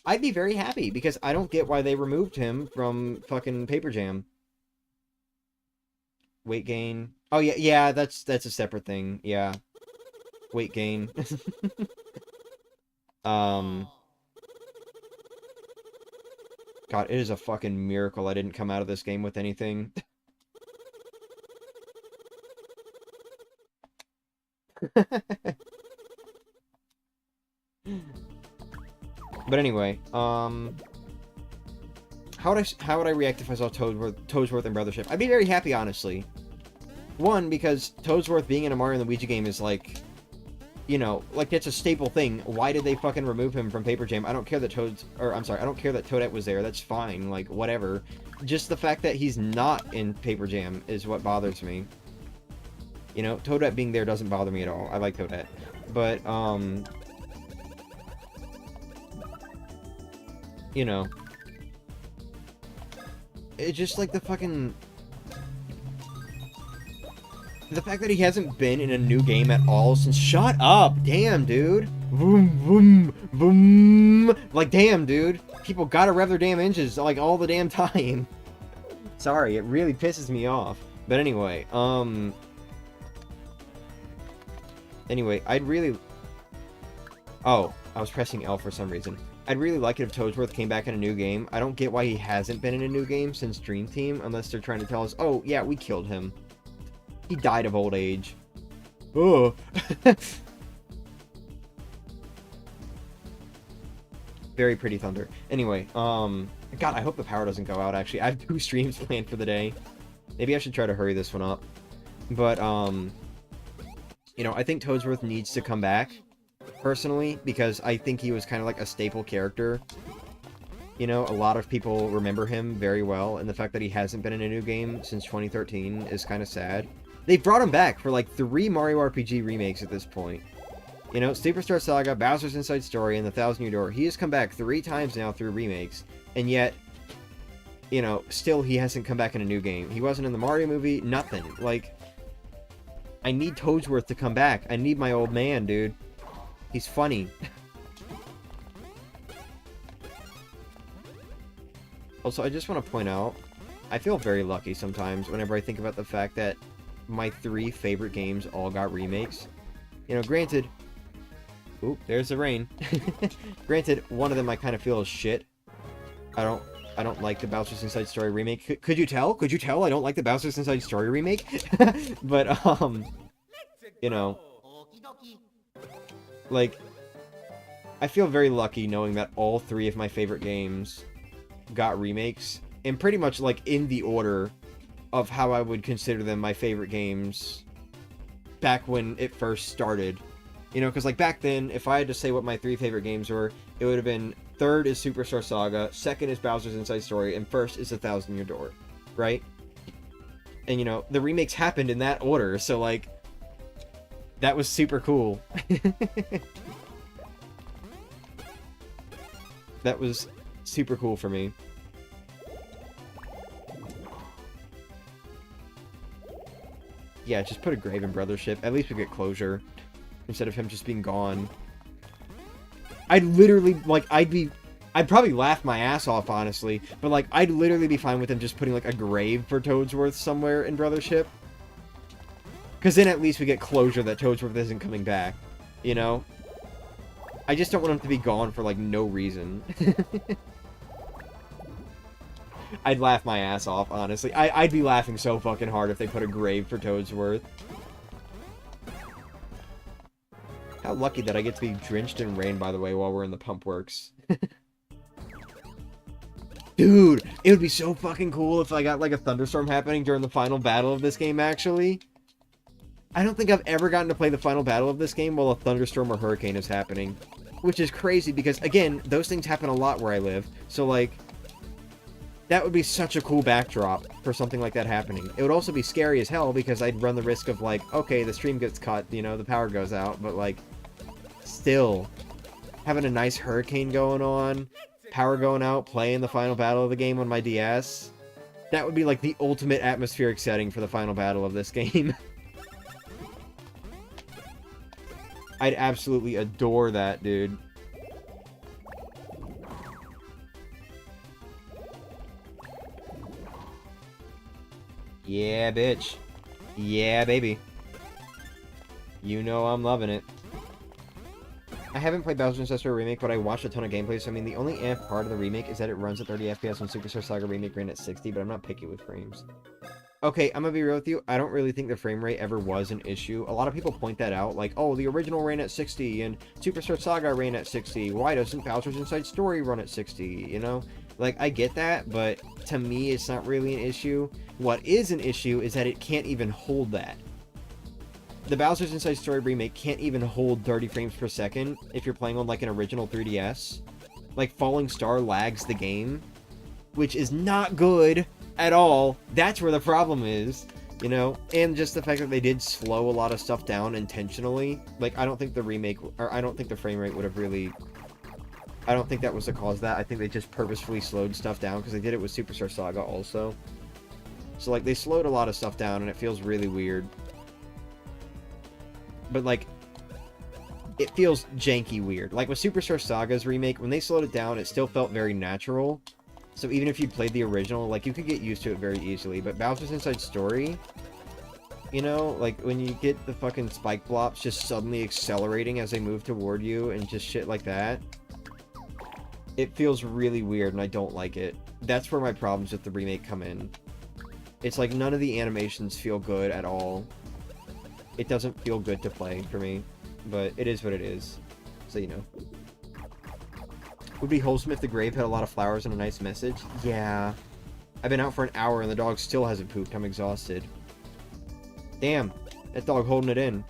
Speaker 1: I'd be very happy, because I don't get why they removed him from fucking Paper Jam. Weight gain. Oh, yeah, that's a separate thing. Yeah. Weight gain. God, it is a fucking miracle I didn't come out of this game with anything. But anyway, how would I react if I saw Toadsworth in Brothership? I'd be very happy, honestly. One, because Toadsworth being in a Mario & Luigi game is like, you know, like it's a staple thing. Why did they fucking remove him from Paper Jam? I don't care that I don't care that Toadette was there. That's fine, like, whatever. Just the fact that he's not in Paper Jam is what bothers me. You know, Toadette being there doesn't bother me at all. I like Toadette. But, you know, it's just like the fucking... The fact that he hasn't been in a new game at all since... Shut up! Damn, dude! Vroom, vroom, vroom! Like, damn, dude! People gotta rev their damn engines, like, all the damn time. Sorry, it really pisses me off. But anyway, Anyway, I'd really... Oh, I was pressing L for some reason. I'd really like it if Toadsworth came back in a new game. I don't get why he hasn't been in a new game since Dream Team, unless they're trying to tell us, oh, yeah, we killed him. He died of old age. Oh. Very pretty thunder. Anyway, God, I hope the power doesn't go out, actually. I have 2 streams planned for the day. Maybe I should try to hurry this one up. But, you know, I think Toadsworth needs to come back, personally, because I think he was kind of like a staple character. You know, a lot of people remember him very well, and the fact that he hasn't been in a new game since 2013 is kind of sad. They've brought him back for like 3 Mario RPG remakes at this point. You know, Superstar Saga, Bowser's Inside Story, and The Thousand Year Door. He has come back 3 times now through remakes, and yet, you know, still he hasn't come back in a new game. He wasn't in the Mario movie, nothing. Like, I need Toadsworth to come back. I need my old man, dude. He's funny. Also, I just want to point out, I feel very lucky sometimes whenever I think about the fact that my 3 favorite games all got remakes. You know, granted... Oop, there's the rain. Granted, one of them I kind of feel is shit. I don't like the Bowser's Inside Story remake. Could you tell? Could you tell I don't like the Bowser's Inside Story remake? But, you know... Like, I feel very lucky knowing that all 3 of my favorite games got remakes, and pretty much, like, in the order of how I would consider them my favorite games back when it first started. You know, because, like, back then, if I had to say what my 3 favorite games were, it would have been, 3rd is Superstar Saga, 2nd is Bowser's Inside Story, and 1st is The Thousand Year Door, right? And, you know, the remakes happened in that order, so, like, that was super cool. That was super cool for me. Yeah, just put a grave in Brothership. At least we get closure. Instead of him just being gone. I'd literally, like, I'd probably laugh my ass off, honestly. But, like, I'd literally be fine with him just putting, like, a grave for Toadsworth somewhere in Brothership. Because then at least we get closure that Toadsworth isn't coming back. You know? I just don't want him to be gone for, like, no reason. I'd laugh my ass off, honestly. I'd be laughing so fucking hard if they put a grave for Toadsworth. How lucky that I get to be drenched in rain, by the way, while we're in the pump works. Dude, it would be so fucking cool if I got, like, a thunderstorm happening during the final battle of this game, actually. I don't think I've ever gotten to play the final battle of this game while a thunderstorm or hurricane is happening. Which is crazy, because, again, those things happen a lot where I live. So, like, that would be such a cool backdrop for something like that happening. It would also be scary as hell, because I'd run the risk of, like, okay, the stream gets cut, you know, the power goes out, but, like, still, having a nice hurricane going on, power going out, playing the final battle of the game on my DS, that would be, like, the ultimate atmospheric setting for the final battle of this game. I'd absolutely adore that, dude. Yeah, bitch. Yeah, baby. You know I'm loving it. I haven't played Bowser's Ancestor Remake, but I watched a ton of gameplay, so I mean, the only part of the remake is that it runs at 30 FPS when Superstar Saga Remake ran at 60, but I'm not picky with frames. Okay, I'm gonna be real with you, I don't really think the frame rate ever was an issue. A lot of people point that out, like, oh, the original ran at 60, and Superstar Saga ran at 60, why doesn't Bowser's Inside Story run at 60, you know? Like, I get that, but to me, it's not really an issue. What is an issue is that it can't even hold that. The Bowser's Inside Story remake can't even hold 30 frames per second if you're playing on, like, an original 3DS. Like, Falling Star lags the game, which is not good at all. That's where the problem is, you know? And just the fact that they did slow a lot of stuff down intentionally. Like, I don't think the remake, or I don't think the frame rate would have really... I don't think that was the cause of that. I think they just purposefully slowed stuff down, because they did it with Superstar Saga also. So, like, they slowed a lot of stuff down, and it feels really weird. But, like, it feels janky weird. Like, with Superstar Saga's remake, when they slowed it down, it still felt very natural. So even if you played the original, like, you could get used to it very easily. But Bowser's Inside Story, you know, like, when you get the fucking spike blops just suddenly accelerating as they move toward you and just shit like that, it feels really weird, and I don't like it. That's where my problems with the remake come in. It's like, none of the animations feel good at all. It doesn't feel good to play for me, but it is what it is, so you know. Would be wholesome if the grave had a lot of flowers and a nice message. Yeah. I've been out for an hour and the dog still hasn't pooped. I'm exhausted. Damn. That dog holding it in.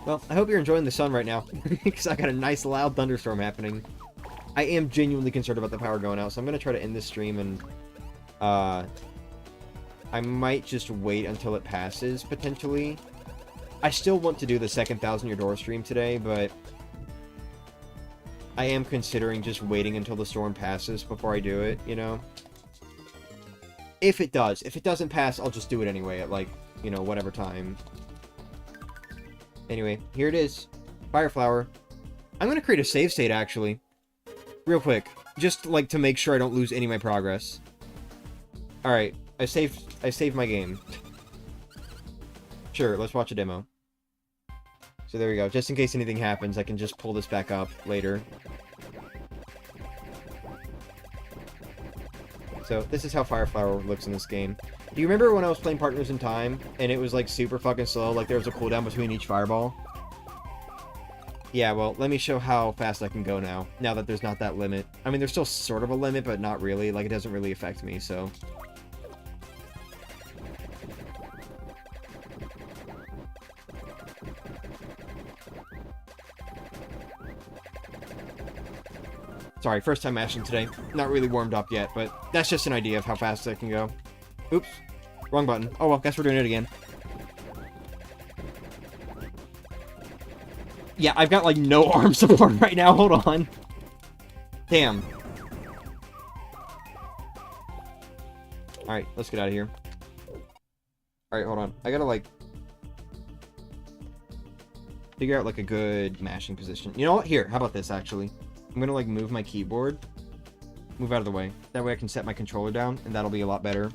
Speaker 1: Well, I hope you're enjoying the sun right now, because I got a nice loud thunderstorm happening. I am genuinely concerned about the power going out, so I'm going to try to end this stream and, I might just wait until it passes, potentially. I still want to do the second 1,000 Year Door stream today, but I am considering just waiting until the storm passes before I do it, you know? If it does. If it doesn't pass, I'll just do it anyway at, like, you know, whatever time. Anyway, here it is. Fireflower. I'm gonna create a save state, actually. Real quick. Just, like, to make sure I don't lose any of my progress. Alright. I saved my game. Sure, let's watch a demo. So there we go. Just in case anything happens, I can just pull this back up later. So, this is how Fireflower looks in this game. Do you remember when I was playing Partners in Time, and it was, like, super fucking slow, like there was a cooldown between each fireball? Yeah, well, let me show how fast I can go now that there's not that limit. I mean, there's still sort of a limit, but not really. Like, it doesn't really affect me, so... Sorry, first time mashing today. Not really warmed up yet, but that's just an idea of how fast I can go. Oops. Wrong button. Oh well, guess we're doing it again. Yeah, I've got, like, no arm support right now. Hold on. Damn. Alright, let's get out of here. Alright, hold on. I gotta, like, figure out, like, a good mashing position. You know what? Here, how about this, actually? I'm gonna, like, move my keyboard. Move out of the way. That way I can set my controller down, and that'll be a lot better.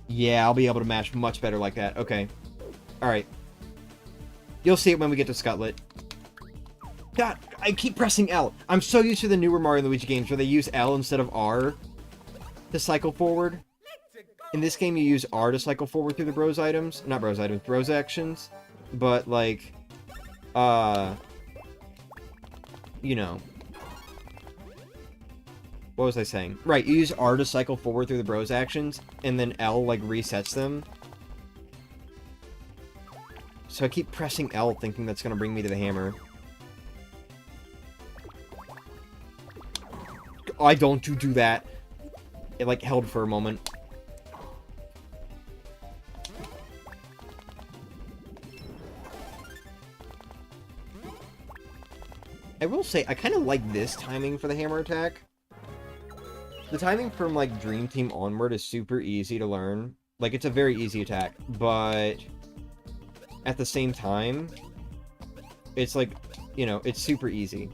Speaker 1: Yeah, I'll be able to mash much better like that. Okay. Alright. You'll see it when we get to Scutlet. God, I keep pressing L. I'm so used to the newer Mario Luigi games where they use L instead of R to cycle forward. In this game, you use R to cycle forward through the bros items. Not bros items, bros actions. But, like, you know. What was I saying? Right, you use R to cycle forward through the bros actions, and then L, like, resets them. So I keep pressing L thinking that's gonna bring me to the hammer. Why don't you do that? It, like, held for a moment. I will say, I kind of like this timing for the hammer attack. The timing from, like, Dream Team onward is super easy to learn. Like, it's a very easy attack, but at the same time, it's, like, you know, it's super easy.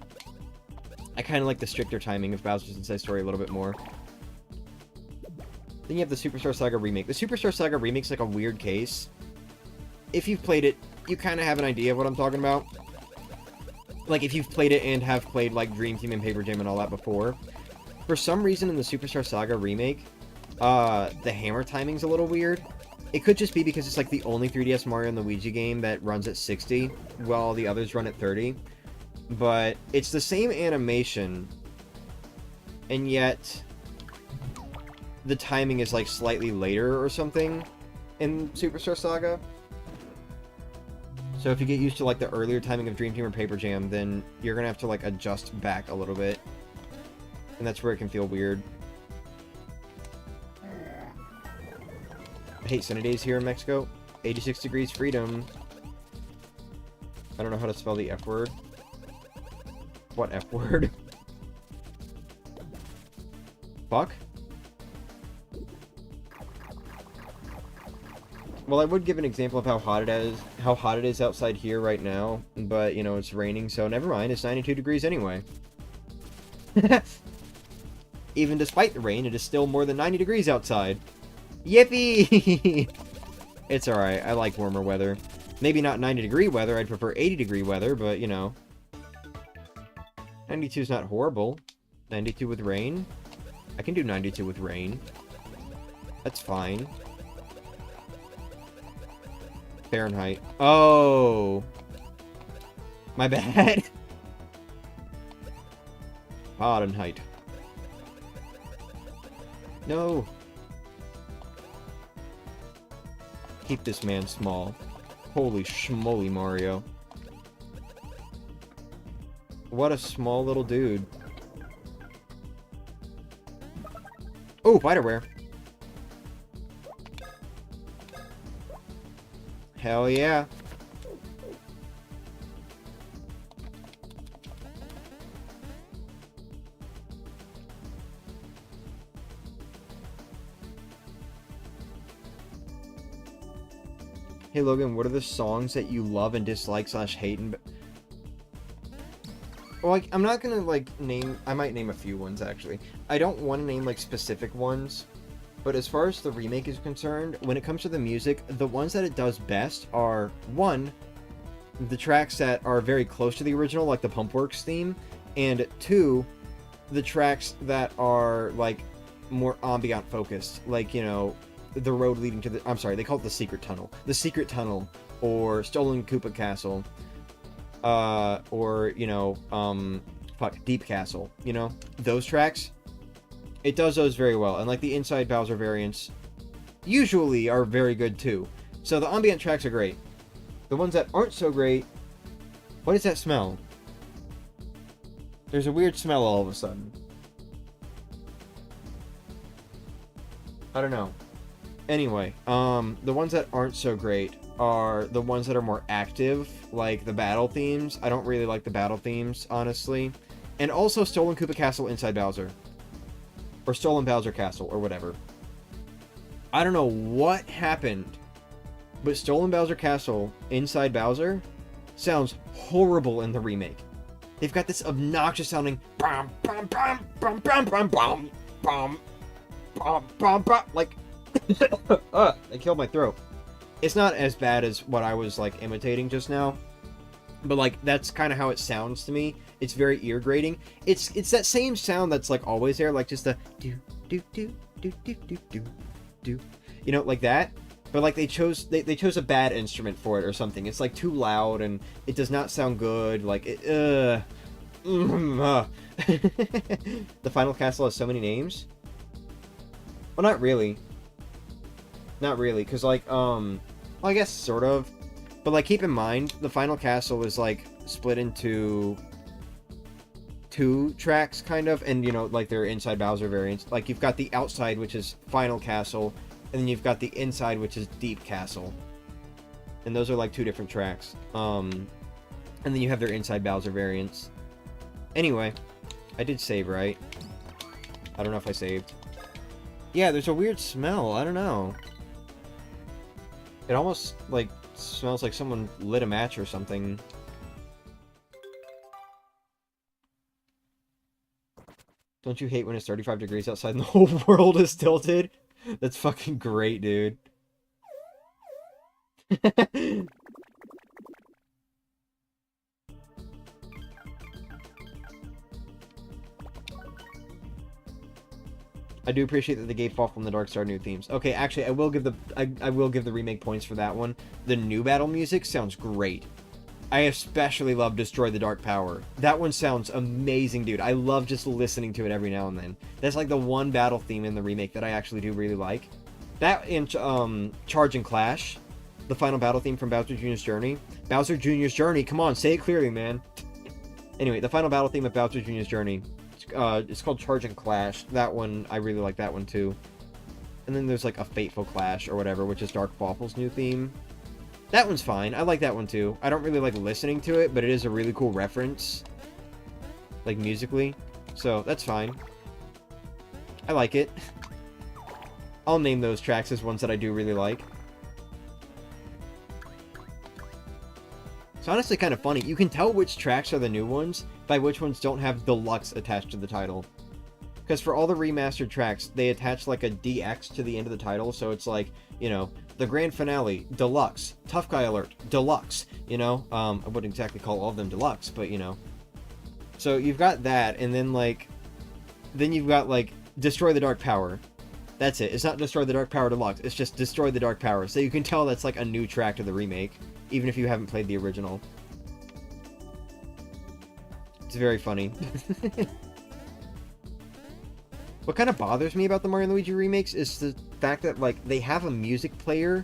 Speaker 1: I kind of like the stricter timing of Bowser's Inside Story a little bit more. Then you have the Superstar Saga Remake. The Superstar Saga Remake's like a weird case. If you've played it, you kind of have an idea of what I'm talking about. Like, if you've played it and have played, like, Dream Team and Paper Jam and all that before. For some reason in the Superstar Saga Remake, the hammer timing's a little weird. It could just be because it's, like, the only 3DS Mario and Luigi game that runs at 60, while the others run at 30. But it's the same animation, and yet the timing is, like, slightly later or something in Superstar Saga. So if you get used to, like, the earlier timing of Dream Team or Paper Jam, then you're gonna have to, like, adjust back a little bit. And that's where it can feel weird. I hate sunny days here in Mexico. 86 degrees freedom. I don't know how to spell the F word. What F word? Fuck? Well, I would give an example of how hot it is outside here right now, but, you know, it's raining, so never mind, it's 92 degrees anyway. Even despite the rain, it is still more than 90 degrees outside. Yippee! It's alright, I like warmer weather. Maybe not 90-degree weather, I'd prefer 80-degree weather, but, you know. 92 is not horrible. 92 with rain? I can do 92 with rain. That's fine. Fahrenheit. Oh! My bad. Fahrenheit. No! Keep this man small. Holy schmoly, Mario. What a small little dude. Oh, Spiderware. Hell yeah. Hey Logan, what are the songs that you love and dislike / hate? And well, like, I'm not gonna, like, name... I might name a few ones, actually. I don't want to name, like, specific ones. But as far as the remake is concerned, when it comes to the music, the ones that it does best are, 1, the tracks that are very close to the original, like the Pumpworks theme, and 2, the tracks that are, like, more ambient focused, like, you know, the road leading to the... I'm sorry, they call it the Secret Tunnel. The Secret Tunnel, or Stolen Koopa Castle, or, you know, Deep Castle, you know? Those tracks, it does those very well. And, like, the Inside Bowser variants usually are very good, too. So the ambient tracks are great. The ones that aren't so great... What is that smell? There's a weird smell all of a sudden. I don't know. Anyway, the ones that aren't so great are the ones that are more active, like the battle themes. I don't really like the battle themes, honestly. And also Stolen Koopa Castle Inside Bowser. Or Stolen Bowser Castle, or whatever. I don't know what happened, but Stolen Bowser Castle inside Bowser sounds horrible in the remake. They've got this obnoxious sounding bum bum bum bum bum bum bum bum bum bum bum, like they killed my throat. It's not as bad as what I was like imitating just now, but like that's kind of how it sounds to me. It's very ear grating. It's that same sound that's like always there, like just a do do do do do do do do, you know, like that. But like they chose a bad instrument for it or something. It's like too loud and it does not sound good. Like it. The final castle has so many names. Well, not really. Not really, because like well, I guess sort of. But like keep in mind the final castle is like split into 2 tracks kind of, and you know, like they're inside Bowser variants. Like you've got the outside, which is Final Castle, and then you've got the inside, which is Deep Castle. And those are like 2 different tracks. And then you have their inside Bowser variants. Anyway, I did save, right? I don't know if I saved. Yeah, there's a weird smell. I don't know. It almost like smells like someone lit a match or something. Don't you hate when it's 35 degrees outside and the whole world is tilted? That's fucking great, dude. I do appreciate that they gave Fall from the Dark Star new themes. Okay, actually, I will give the remake points for that one. The new battle music sounds great. I especially love Destroy the Dark Power. That one sounds amazing, dude. I love just listening to it every now and then. That's like the one battle theme in the remake that I actually do really like. That and Charge and Clash, the final battle theme from Bowser Jr.'s Journey. Bowser Jr.'s Journey, come on, say it clearly, man. Anyway, the final battle theme of Bowser Jr.'s Journey. It's called Charge and Clash. That one, I really like that one too. And then there's like a Fateful Clash or whatever, which is Dark Waffle's new theme. That one's fine. I like that one too. I don't really like listening to it, but it is a really cool reference. Like musically. So, that's fine. I like it. I'll name those tracks as ones that I do really like. It's honestly kind of funny. You can tell which tracks are the new ones by which ones don't have Deluxe attached to the title. Because for all the remastered tracks, they attach like a DX to the end of the title, so it's like, you know, the grand finale, Deluxe, Tough Guy Alert, Deluxe, you know? I wouldn't exactly call all of them Deluxe, but you know. So you've got that, and then like, then you've got like, Destroy the Dark Power. That's it. It's not Destroy the Dark Power Deluxe, it's just Destroy the Dark Power. So you can tell that's like a new track to the remake, even if you haven't played the original. It's very funny. What kind of bothers me about the Mario Luigi remakes is the fact that, like, they have a music player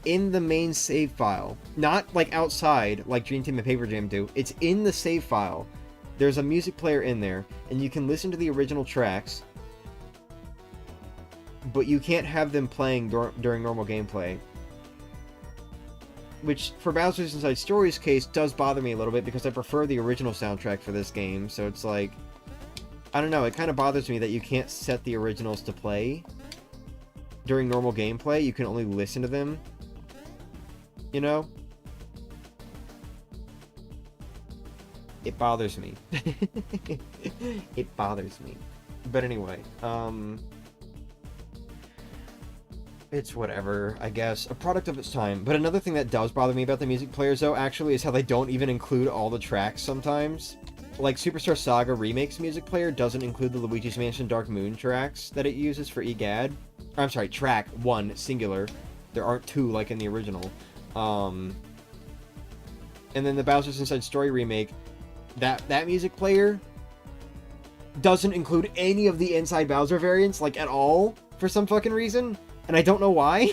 Speaker 1: in the main save file. Not, like, outside, like Dream Team and Paper Jam do. It's in the save file. There's a music player in there, and you can listen to the original tracks, but you can't have them playing during normal gameplay. Which, for Bowser's Inside Story's case, does bother me a little bit, because I prefer the original soundtrack for this game, so it's like... I don't know, it kind of bothers me that you can't set the originals to play during normal gameplay. You can only listen to them, you know? It bothers me. It bothers me. But anyway, it's whatever, I guess. A product of its time. But another thing that does bother me about the music players, though, actually, is how they don't even include all the tracks sometimes. Like, Superstar Saga Remake's music player doesn't include the Luigi's Mansion Dark Moon tracks that it uses for EGAD. Or, I'm sorry, track 1, singular. There aren't 2 like in the original. And then the Bowser's Inside Story remake, that music player doesn't include any of the Inside Bowser variants, like, at all, for some fucking reason. And I don't know why.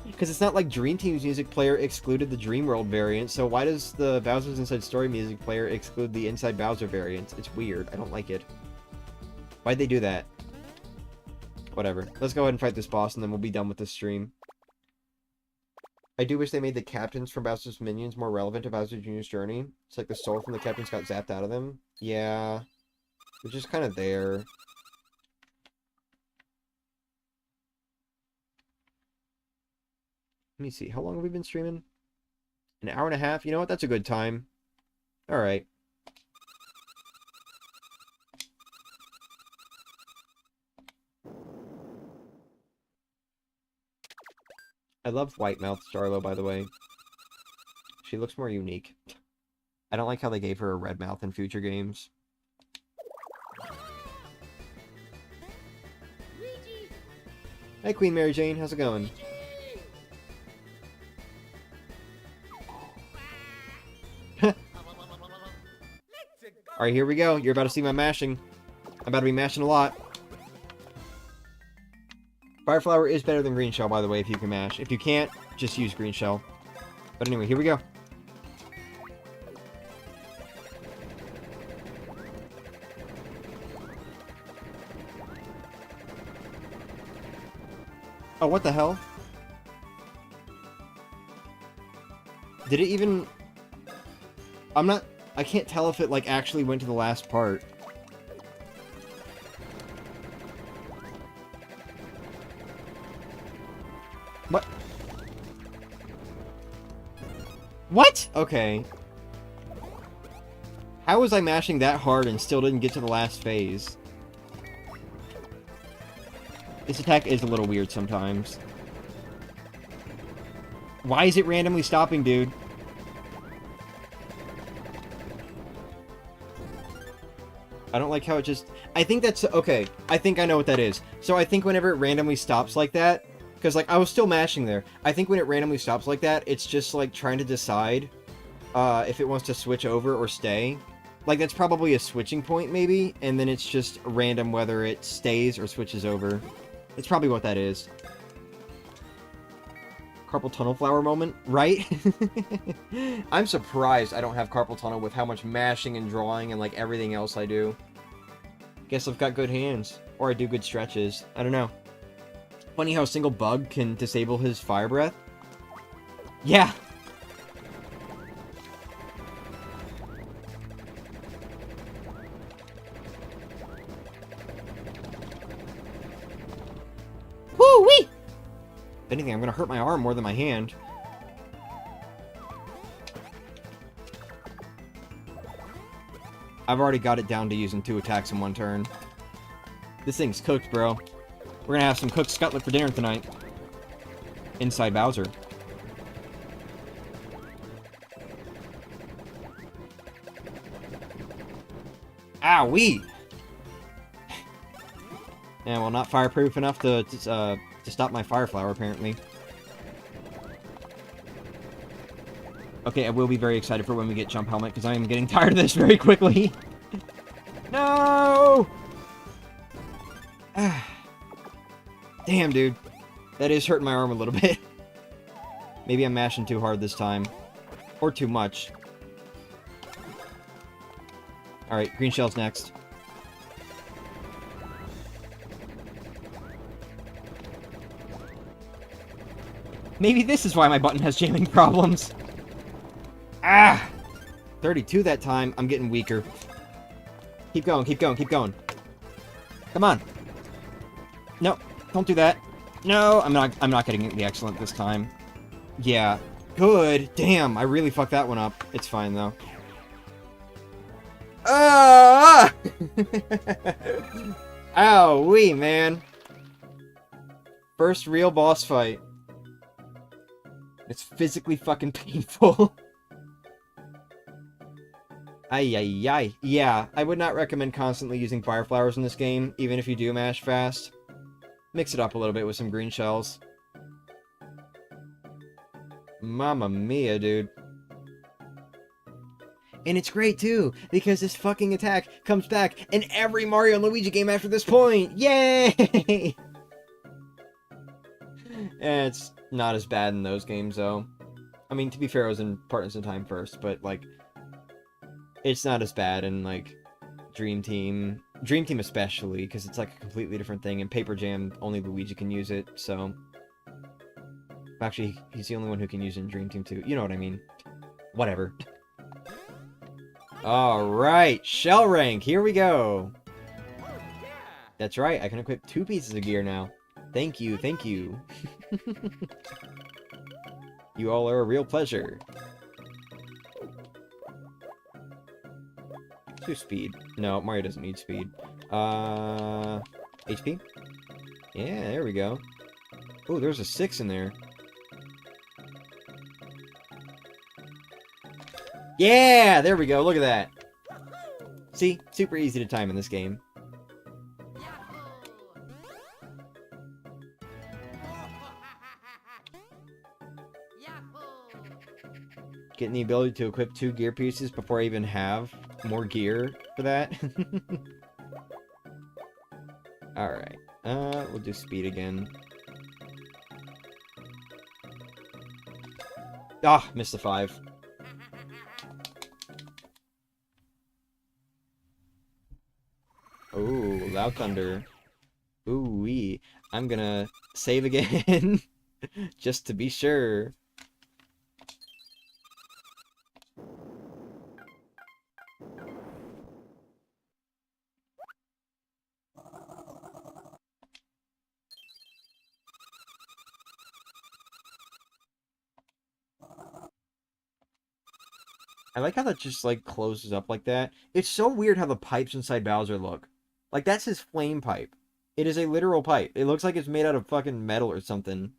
Speaker 1: Because it's not like Dream Team's music player excluded the Dream World variant, so why does the Bowser's Inside Story music player exclude the Inside Bowser variants? It's weird. I don't like it. Why'd they do that? Whatever. Let's go ahead and fight this boss, and then we'll be done with this stream. I do wish they made the captains from Bowser's Minions more relevant to Bowser Jr.'s Journey. It's like the soul from the captains got zapped out of them. Yeah. They're just kind of there. Let me see. How long have we been streaming? An hour and a half? You know what? That's a good time. Alright. I love Whitemouth Starlo, by the way. She looks more unique. I don't like how they gave her a red mouth in future games.
Speaker 2: Luigi!
Speaker 1: Hey, Queen Mary Jane. How's it going? Alright, here we go. You're about to see my mashing. I'm about to be mashing a lot. Fire Flower is better than Green Shell, by the way, if you can mash. If you can't, just use Green Shell. But anyway, here we go. Oh, what the hell? Did it even... I can't tell if it, like, actually went to the last part. What? What? Okay. How was I mashing that hard and still didn't get to the last phase? This attack is a little weird sometimes. Why is it randomly stopping, dude? I don't like how it just... I think that's... Okay, I think I know what that is. So I think whenever it randomly stops like that... Because, like, I was still mashing there. I think when it randomly stops like that, it's just, like, trying to decide if it wants to switch over or stay. Like, that's probably a switching point, maybe. And then it's just random whether it stays or switches over. That's probably what that is. Carpal Tunnel Flower moment, right? I'm surprised I don't have Carpal Tunnel with how much mashing and drawing and, like, everything else I do. Guess I've got good hands. Or I do good stretches. I don't know. Funny how a single bug can disable his fire breath. Yeah. Woo-wee! If anything, I'm gonna hurt my arm more than my hand. I've already got it down to using 2 attacks in 1 turn. This thing's cooked, bro. We're gonna have some cooked scutlet for dinner tonight. Inside Bowser. Owie! Yeah, well, not fireproof enough to stop my fire flower, apparently. Okay, I will be very excited for when we get Jump Helmet, because I am getting tired of this very quickly. No! Damn, dude. That is hurting my arm a little bit. Maybe I'm mashing too hard this time. Or too much. Alright, Green Shell's next. Maybe this is why my button has jamming problems. Ah! 32 that time. I'm getting weaker. Keep going, keep going, keep going. Come on. No, don't do that. No, I'm not getting the excellent this time. Yeah. Good. Damn, I really fucked that one up. It's fine though. Ah! Ow-wee, man. First real boss fight. It's physically fucking painful. Ay. Yeah, I would not recommend constantly using fire flowers in this game, even if you do mash fast. Mix it up a little bit with some green shells. Mamma mia, dude. And it's great, too, because this fucking attack comes back in every Mario and Luigi game after this point! Yay! And it's not as bad in those games, though. I mean, to be fair, I was in Partners in Time first, but, like, it's not as bad in, like, Dream Team. Dream Team especially, because it's, like, a completely different thing, and Paper Jam, only Luigi can use it, so... Actually, he's the only one who can use it in Dream Team, too. You know what I mean. Whatever. Alright, Shell Rank, here we go! That's right, I can equip 2 pieces of gear now. Thank you, thank you. You all are a real pleasure. Do speed. No, Mario doesn't need speed. HP? Yeah, there we go. Oh, there's a 6 in there. Yeah, there we go. Look at that. See? Super easy to time in this game. Getting the ability to equip 2 gear pieces before I even have more gear for that. Alright. We'll do speed again. Ah, missed the 5. Ooh, loud thunder. Ooh wee. I'm gonna save again. Just to be sure. I like how that just, like, closes up like that. It's so weird how the pipes inside Bowser look. Like, that's his flame pipe. It is a literal pipe. It looks like it's made out of fucking metal or something.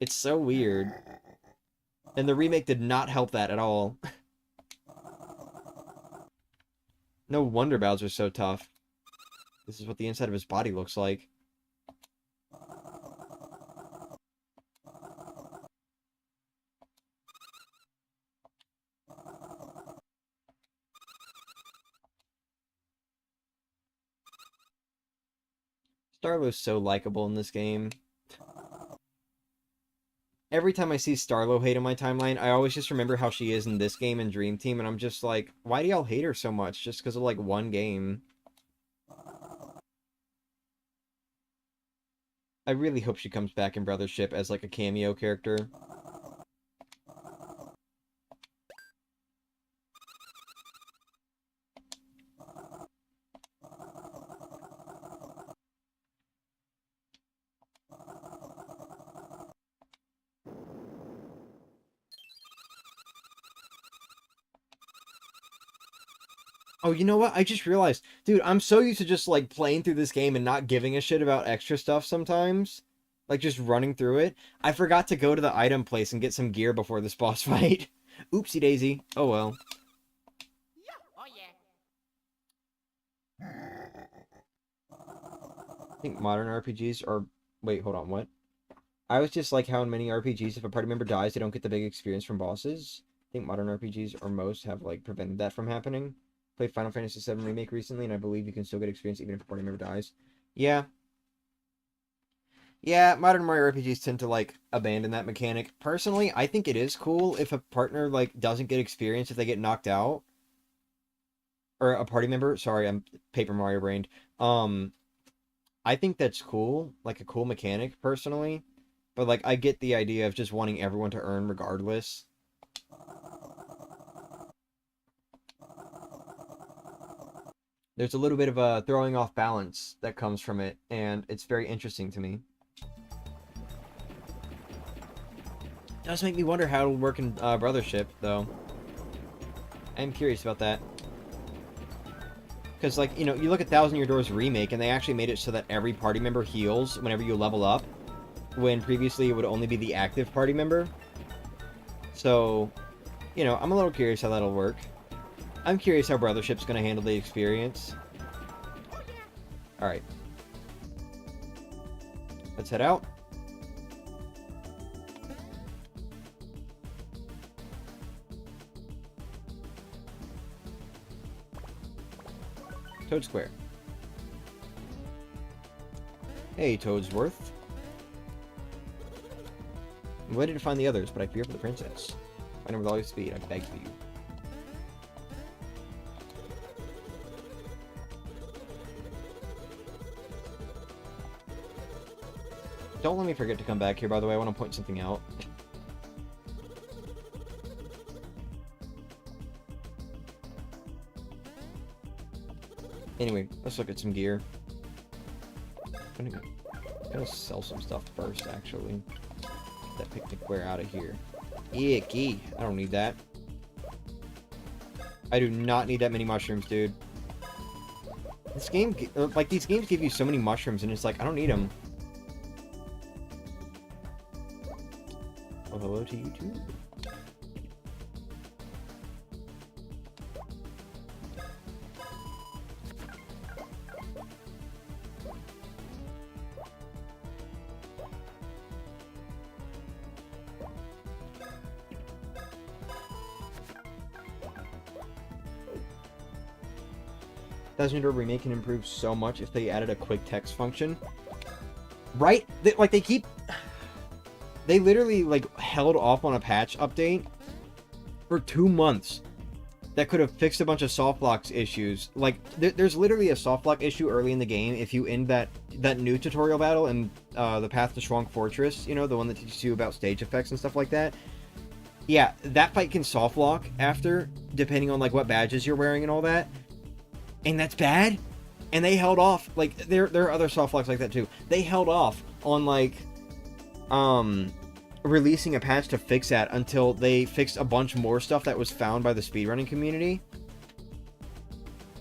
Speaker 1: It's so weird. And the remake did not help that at all. No wonder Bowser's so tough. This is what the inside of his body looks like. Starlow's so likable in this game. Every time I see Starlow hate on my timeline, I always just remember how she is in this game and Dream Team, and I'm just like, why do y'all hate her so much just because of, like, one game? I really hope she comes back in Brothership as, like, a cameo character. Oh, you know what? I just realized, dude, I'm so used to just, like, playing through this game and not giving a shit about extra stuff sometimes. Like, just running through it. I forgot to go to the item place and get some gear before this boss fight. Oopsie daisy. Oh, well. I think modern RPGs are... Wait, hold on, what? I was just like how in many RPGs, if a party member dies, they don't get the big experience from bosses. I think modern RPGs, or most, have, like, prevented that from happening. Played Final Fantasy VII Remake recently, and I believe you can still get experience even if a party member dies. Yeah. Yeah, modern Mario RPGs tend to, like, abandon that mechanic. Personally, I think it is cool if a partner, like, doesn't get experience if they get knocked out. Or a party member. Sorry, I'm Paper Mario brained. I think that's cool. Like, a cool mechanic, personally. But, like, I get the idea of just wanting everyone to earn regardless. There's a little bit of a throwing off balance that comes from it, and it's very interesting to me. It does make me wonder how it'll work in Brothership, though. I'm curious about that. Because, like, you know, you look at Thousand Year Door's remake, and they actually made it so that every party member heals whenever you level up, when previously it would only be the active party member. So, you know, I'm a little curious how that'll work. I'm curious how Brothership's going to handle the experience. Alright. Let's head out. Toad Square. Hey, Toadsworth. I'm ready to find the others, but I fear for the princess. Find her with all your speed, I beg for you. Don't let me forget to come back here, by the way. I want to point something out. Anyway, let's look at some gear. I'm gonna sell some stuff first, actually. Get that picnic ware out of here. Icky. I don't need that. I do not need that many mushrooms, dude. This game, like, these games give you so many mushrooms, and it's like, I don't need them. Oh, hello to you, too. Thousand Door Remake can improve so much if they added a quick text function. Right? They literally, like, held off on a patch update for 2 months that could have fixed a bunch of softlock issues. Like, there's literally a softlock issue early in the game if you end that new tutorial battle in the Path to Schwank Fortress, you know, the one that teaches you about stage effects and stuff like that. Yeah, that fight can softlock after, depending on, like, what badges you're wearing and all that. And that's bad. And they held off, like, there are other softlocks like that too. They held off on, like, releasing a patch to fix that until they fixed a bunch more stuff that was found by the speedrunning community.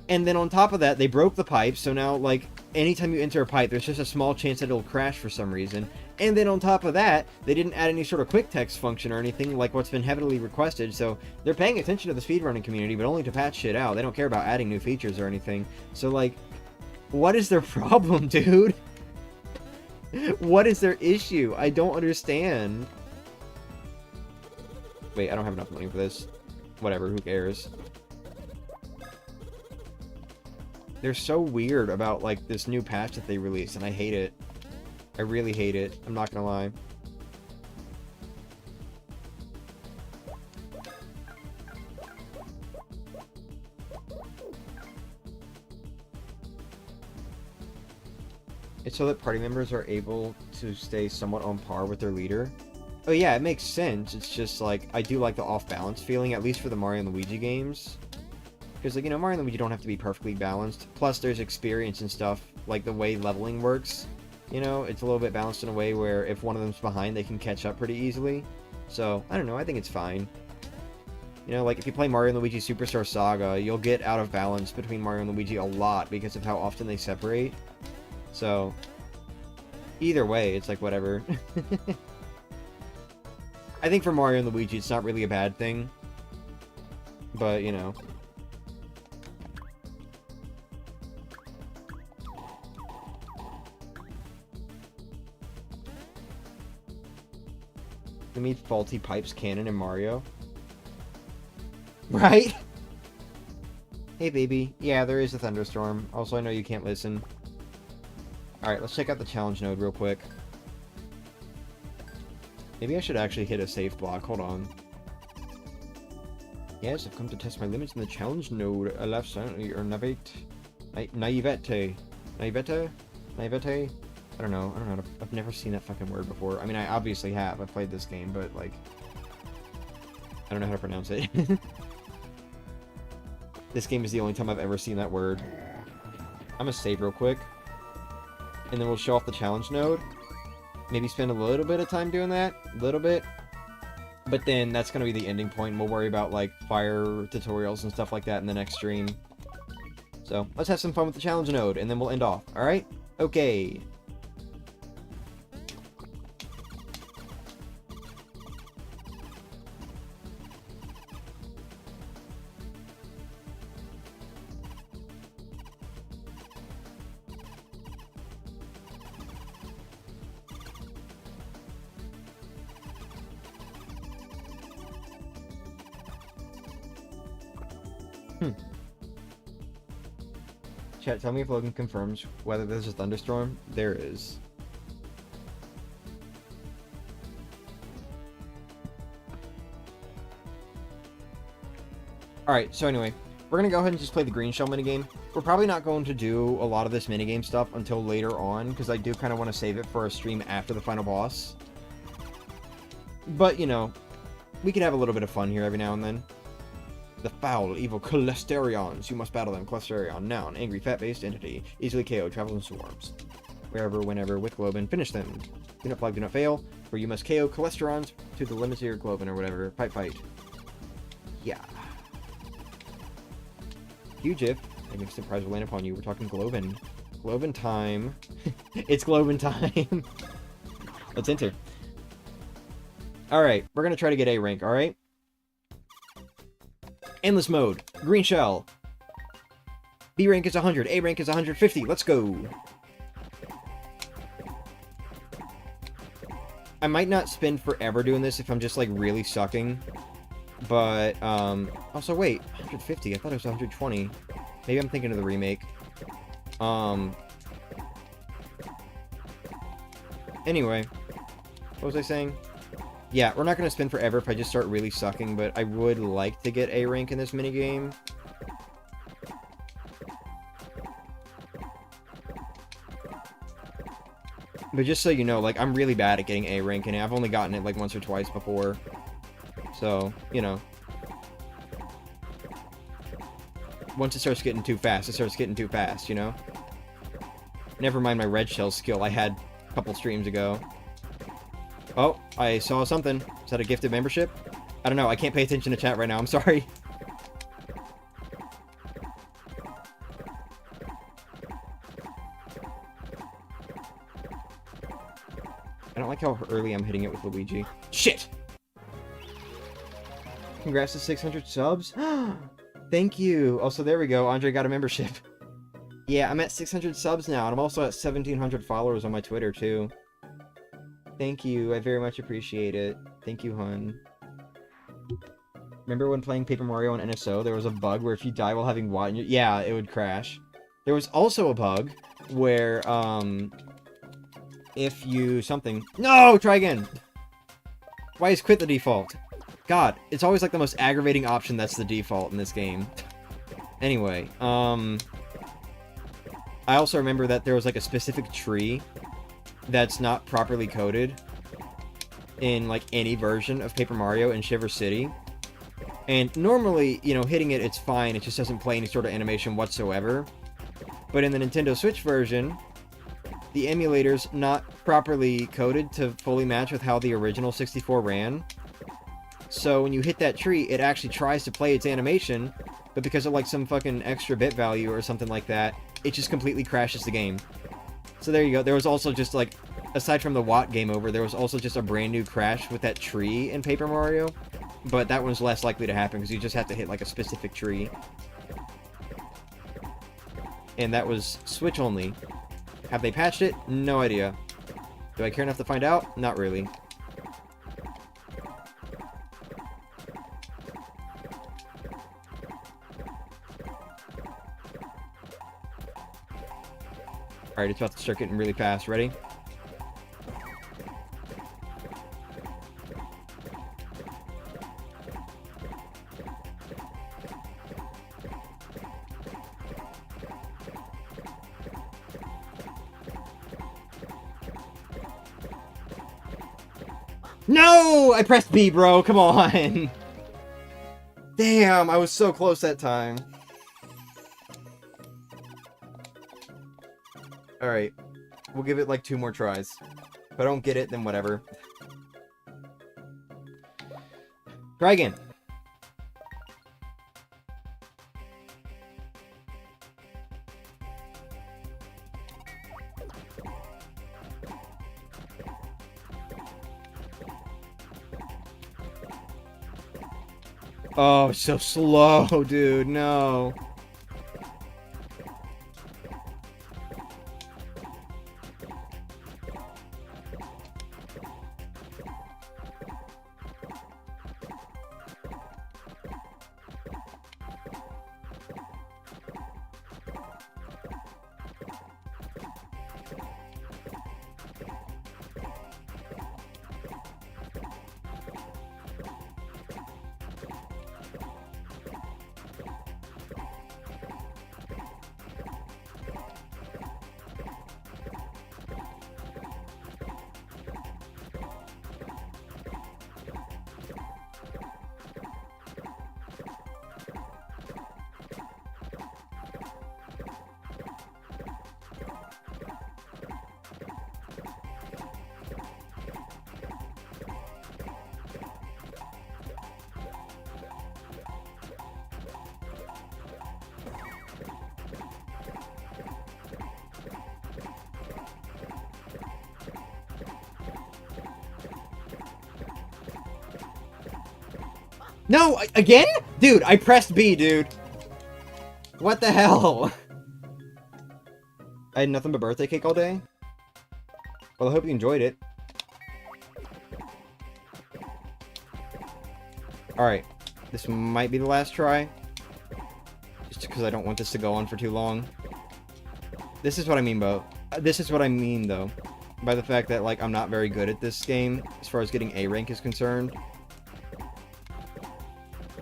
Speaker 1: And then on top of that, they broke the pipe, so now, like, anytime you enter a pipe, there's just a small chance that it'll crash for some reason. And then on top of that, they didn't add any sort of quick text function or anything like what's been heavily requested, so they're paying attention to the speedrunning community, but only to patch shit out. They don't care about adding new features or anything. So, like, what is their problem, dude? What is their issue? I don't understand. Wait, I don't have enough money for this. Whatever, who cares? They're so weird about, like, this new patch that they released, and I hate it. I really hate it. I'm not gonna lie. It's so that party members are able to stay somewhat on par with their leader. Oh yeah, it makes sense. It's just, like, I do like the off-balance feeling, at least for the Mario and Luigi games. Because, like, you know, Mario and Luigi don't have to be perfectly balanced. Plus, there's experience and stuff, like the way leveling works. You know, it's a little bit balanced in a way where if one of them's behind, they can catch up pretty easily. So, I don't know, I think it's fine. You know, like, if you play Mario and Luigi Superstar Saga, you'll get out of balance between Mario and Luigi a lot because of how often they separate. So, either way, it's like, whatever. I think for Mario and Luigi, it's not really a bad thing. But, you know. They made faulty pipes canon in Mario. Right? Hey, baby. Yeah, there is a thunderstorm. Also, I know you can't listen. Alright, let's check out the challenge node real quick. Maybe I should actually hit a save block. Hold on. Yes, I've come to test my limits in the challenge node. A left side, or naivete. Naivete. Naivete? Naivete? I don't know. I've never seen that fucking word before. I mean, I obviously have. I've played this game, but, like, I don't know how to pronounce it. This game is the only time I've ever seen that word. I'm gonna save real quick. And then we'll show off the challenge node. Maybe spend a little bit of time doing that. A little bit. But then that's gonna be the ending point. And we'll worry about, like, fire tutorials and stuff like that in the next stream. So, let's have some fun with the challenge node, and then we'll end off. Alright? Okay. Chat, tell me if Logan confirms whether there's a thunderstorm. There is. Alright, so anyway, we're going to go ahead and just play the green shell minigame. We're probably not going to do a lot of this minigame stuff until later on, because I do kind of want to save it for a stream after the final boss. But, you know, we can have a little bit of fun here every now and then. The foul, evil Cholesterions. You must battle them. Cholesterion, noun, angry, fat-based entity. Easily KO, travels in swarms. wherever, whenever, with Globin. Finish them. Do not flag, do not fail. Or you must KO cholesterons to the limits of your Globin or whatever. Fight, fight. Yeah. Huge if. Any surprise will land upon you. We're talking Globin. Globin time. It's Globin time. Let's enter. Alright, we're gonna try to get A rank, alright? Endless mode. Green shell. B rank is 100. A rank is 150. Let's go. I might not spend forever doing this if I'm just, like, really sucking. But, also, wait. 150? I thought it was 120. Maybe I'm thinking of the remake. Anyway. What was I saying? Yeah, we're not going to spend forever if I just start really sucking, but I would like to get A rank in this minigame. But just so you know, like, I'm really bad at getting A rank, and I've only gotten it, like, once or twice before. So, you know. Once it starts getting too fast, it starts getting too fast, you know? Never mind my red shell skill I had a couple streams ago. Oh, I saw something. Is that a gifted membership? I don't know, I can't pay attention to chat right now, I'm sorry. I don't like how early I'm hitting it with Luigi. Shit! Congrats to 600 subs. Thank you. Also, there we go. Andre got a membership. Yeah, I'm at 600 subs now, and I'm also at 1,700 followers on my Twitter, too. Thank you. I very much appreciate it. Thank you, hun. Remember when playing Paper Mario on NSO, there was a bug where if you die while having water, yeah, it would crash. There was also a bug where, if you something... No! Try again! Why is quit the default? God, it's always like the most aggravating option that's the default in this game. Anyway, I also remember that there was like a specific tree that's not properly coded in like any version of Paper Mario in Shiver City. And normally, you know, hitting it, it's fine. It just doesn't play any sort of animation whatsoever. But in the Nintendo Switch version, the emulator's not properly coded to fully match with how the original 64 ran. So when you hit that tree, it actually tries to play its animation, but because of like some fucking extra bit value or something like that, it just completely crashes the game. So there you go. There was also just like, aside from the Watt game over, there was also just a brand new crash with that tree in Paper Mario. But that one's less likely to happen because you just have to hit like a specific tree. And that was Switch only. Have they patched it? No idea. Do I care enough to find out? Not really. Alright, it's about to start getting really fast. Ready? No! I pressed B, bro. Come on. Damn, I was so close that time. Alright. We'll give it like 2 more tries. If I don't get it, then whatever. Try again. Oh, so slow, dude. No. No, again? Dude, I pressed B, dude. What the hell? I had nothing but birthday cake all day? Well, I hope you enjoyed it. Alright. This might be the last try. Just because I don't want this to go on for too long. This is what I mean, This is what I mean, though. By the fact that, like, I'm not very good at this game, as far as getting A rank is concerned.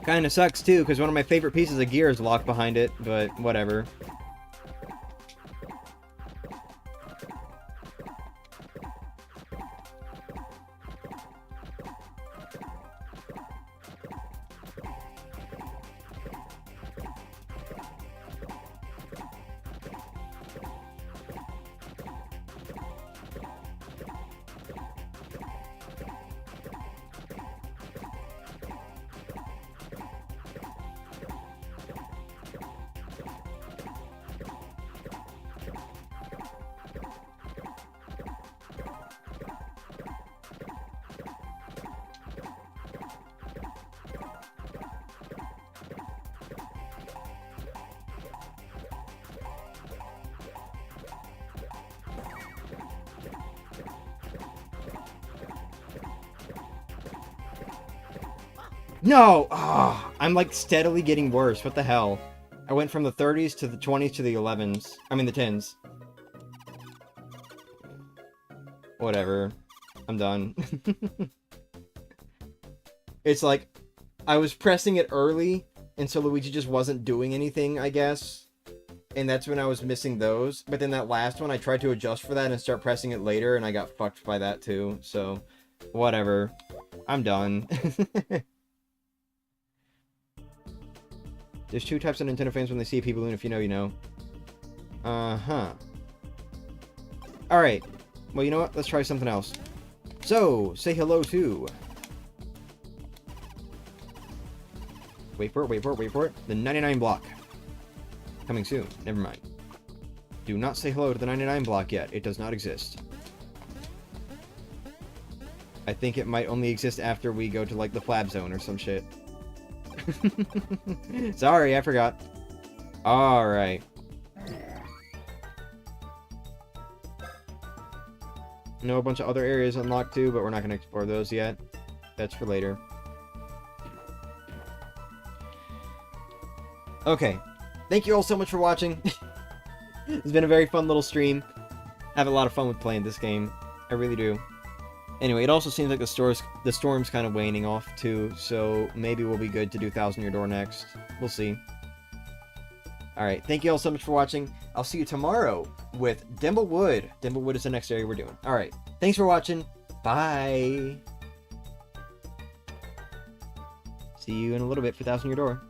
Speaker 1: Kinda sucks, too, because one of my favorite pieces of gear is locked behind it, but whatever. No! Oh, I'm like steadily getting worse. What the hell? I went from the 30s to the 20s to the 11s. I mean the 10s. Whatever. I'm done. It's like, I was pressing it early, and so Luigi just wasn't doing anything, I guess. And that's when I was missing those. But then that last one, I tried to adjust for that and start pressing it later, and I got fucked by that too. So, whatever. I'm done. There's two types of Nintendo fans when they see a P-Balloon. If you know, you know. Uh-huh. Alright. Well, you know what? Let's try something else. So, say hello to... Wait for it, wait for it, wait for it. The 99 block. Coming soon. Never mind. Do not say hello to the 99 block yet. It does not exist. I think it might only exist after we go to, like, the Flab Zone or some shit. Sorry, I forgot. Alright. I know a bunch of other areas unlocked too, but we're not going to explore those yet. That's for later. Okay. Thank you all so much for watching. It's been a very fun little stream. I have a lot of fun with playing this game. I really do. Anyway, it also seems like the storm's kind of waning off too, so maybe we'll be good to do 1,000 Year Door next. We'll see. Alright, thank you all so much for watching. I'll see you tomorrow with Dimblewood. Dimblewood is the next area we're doing. Alright, thanks for watching. Bye! See you in a little bit for 1,000 Year Door.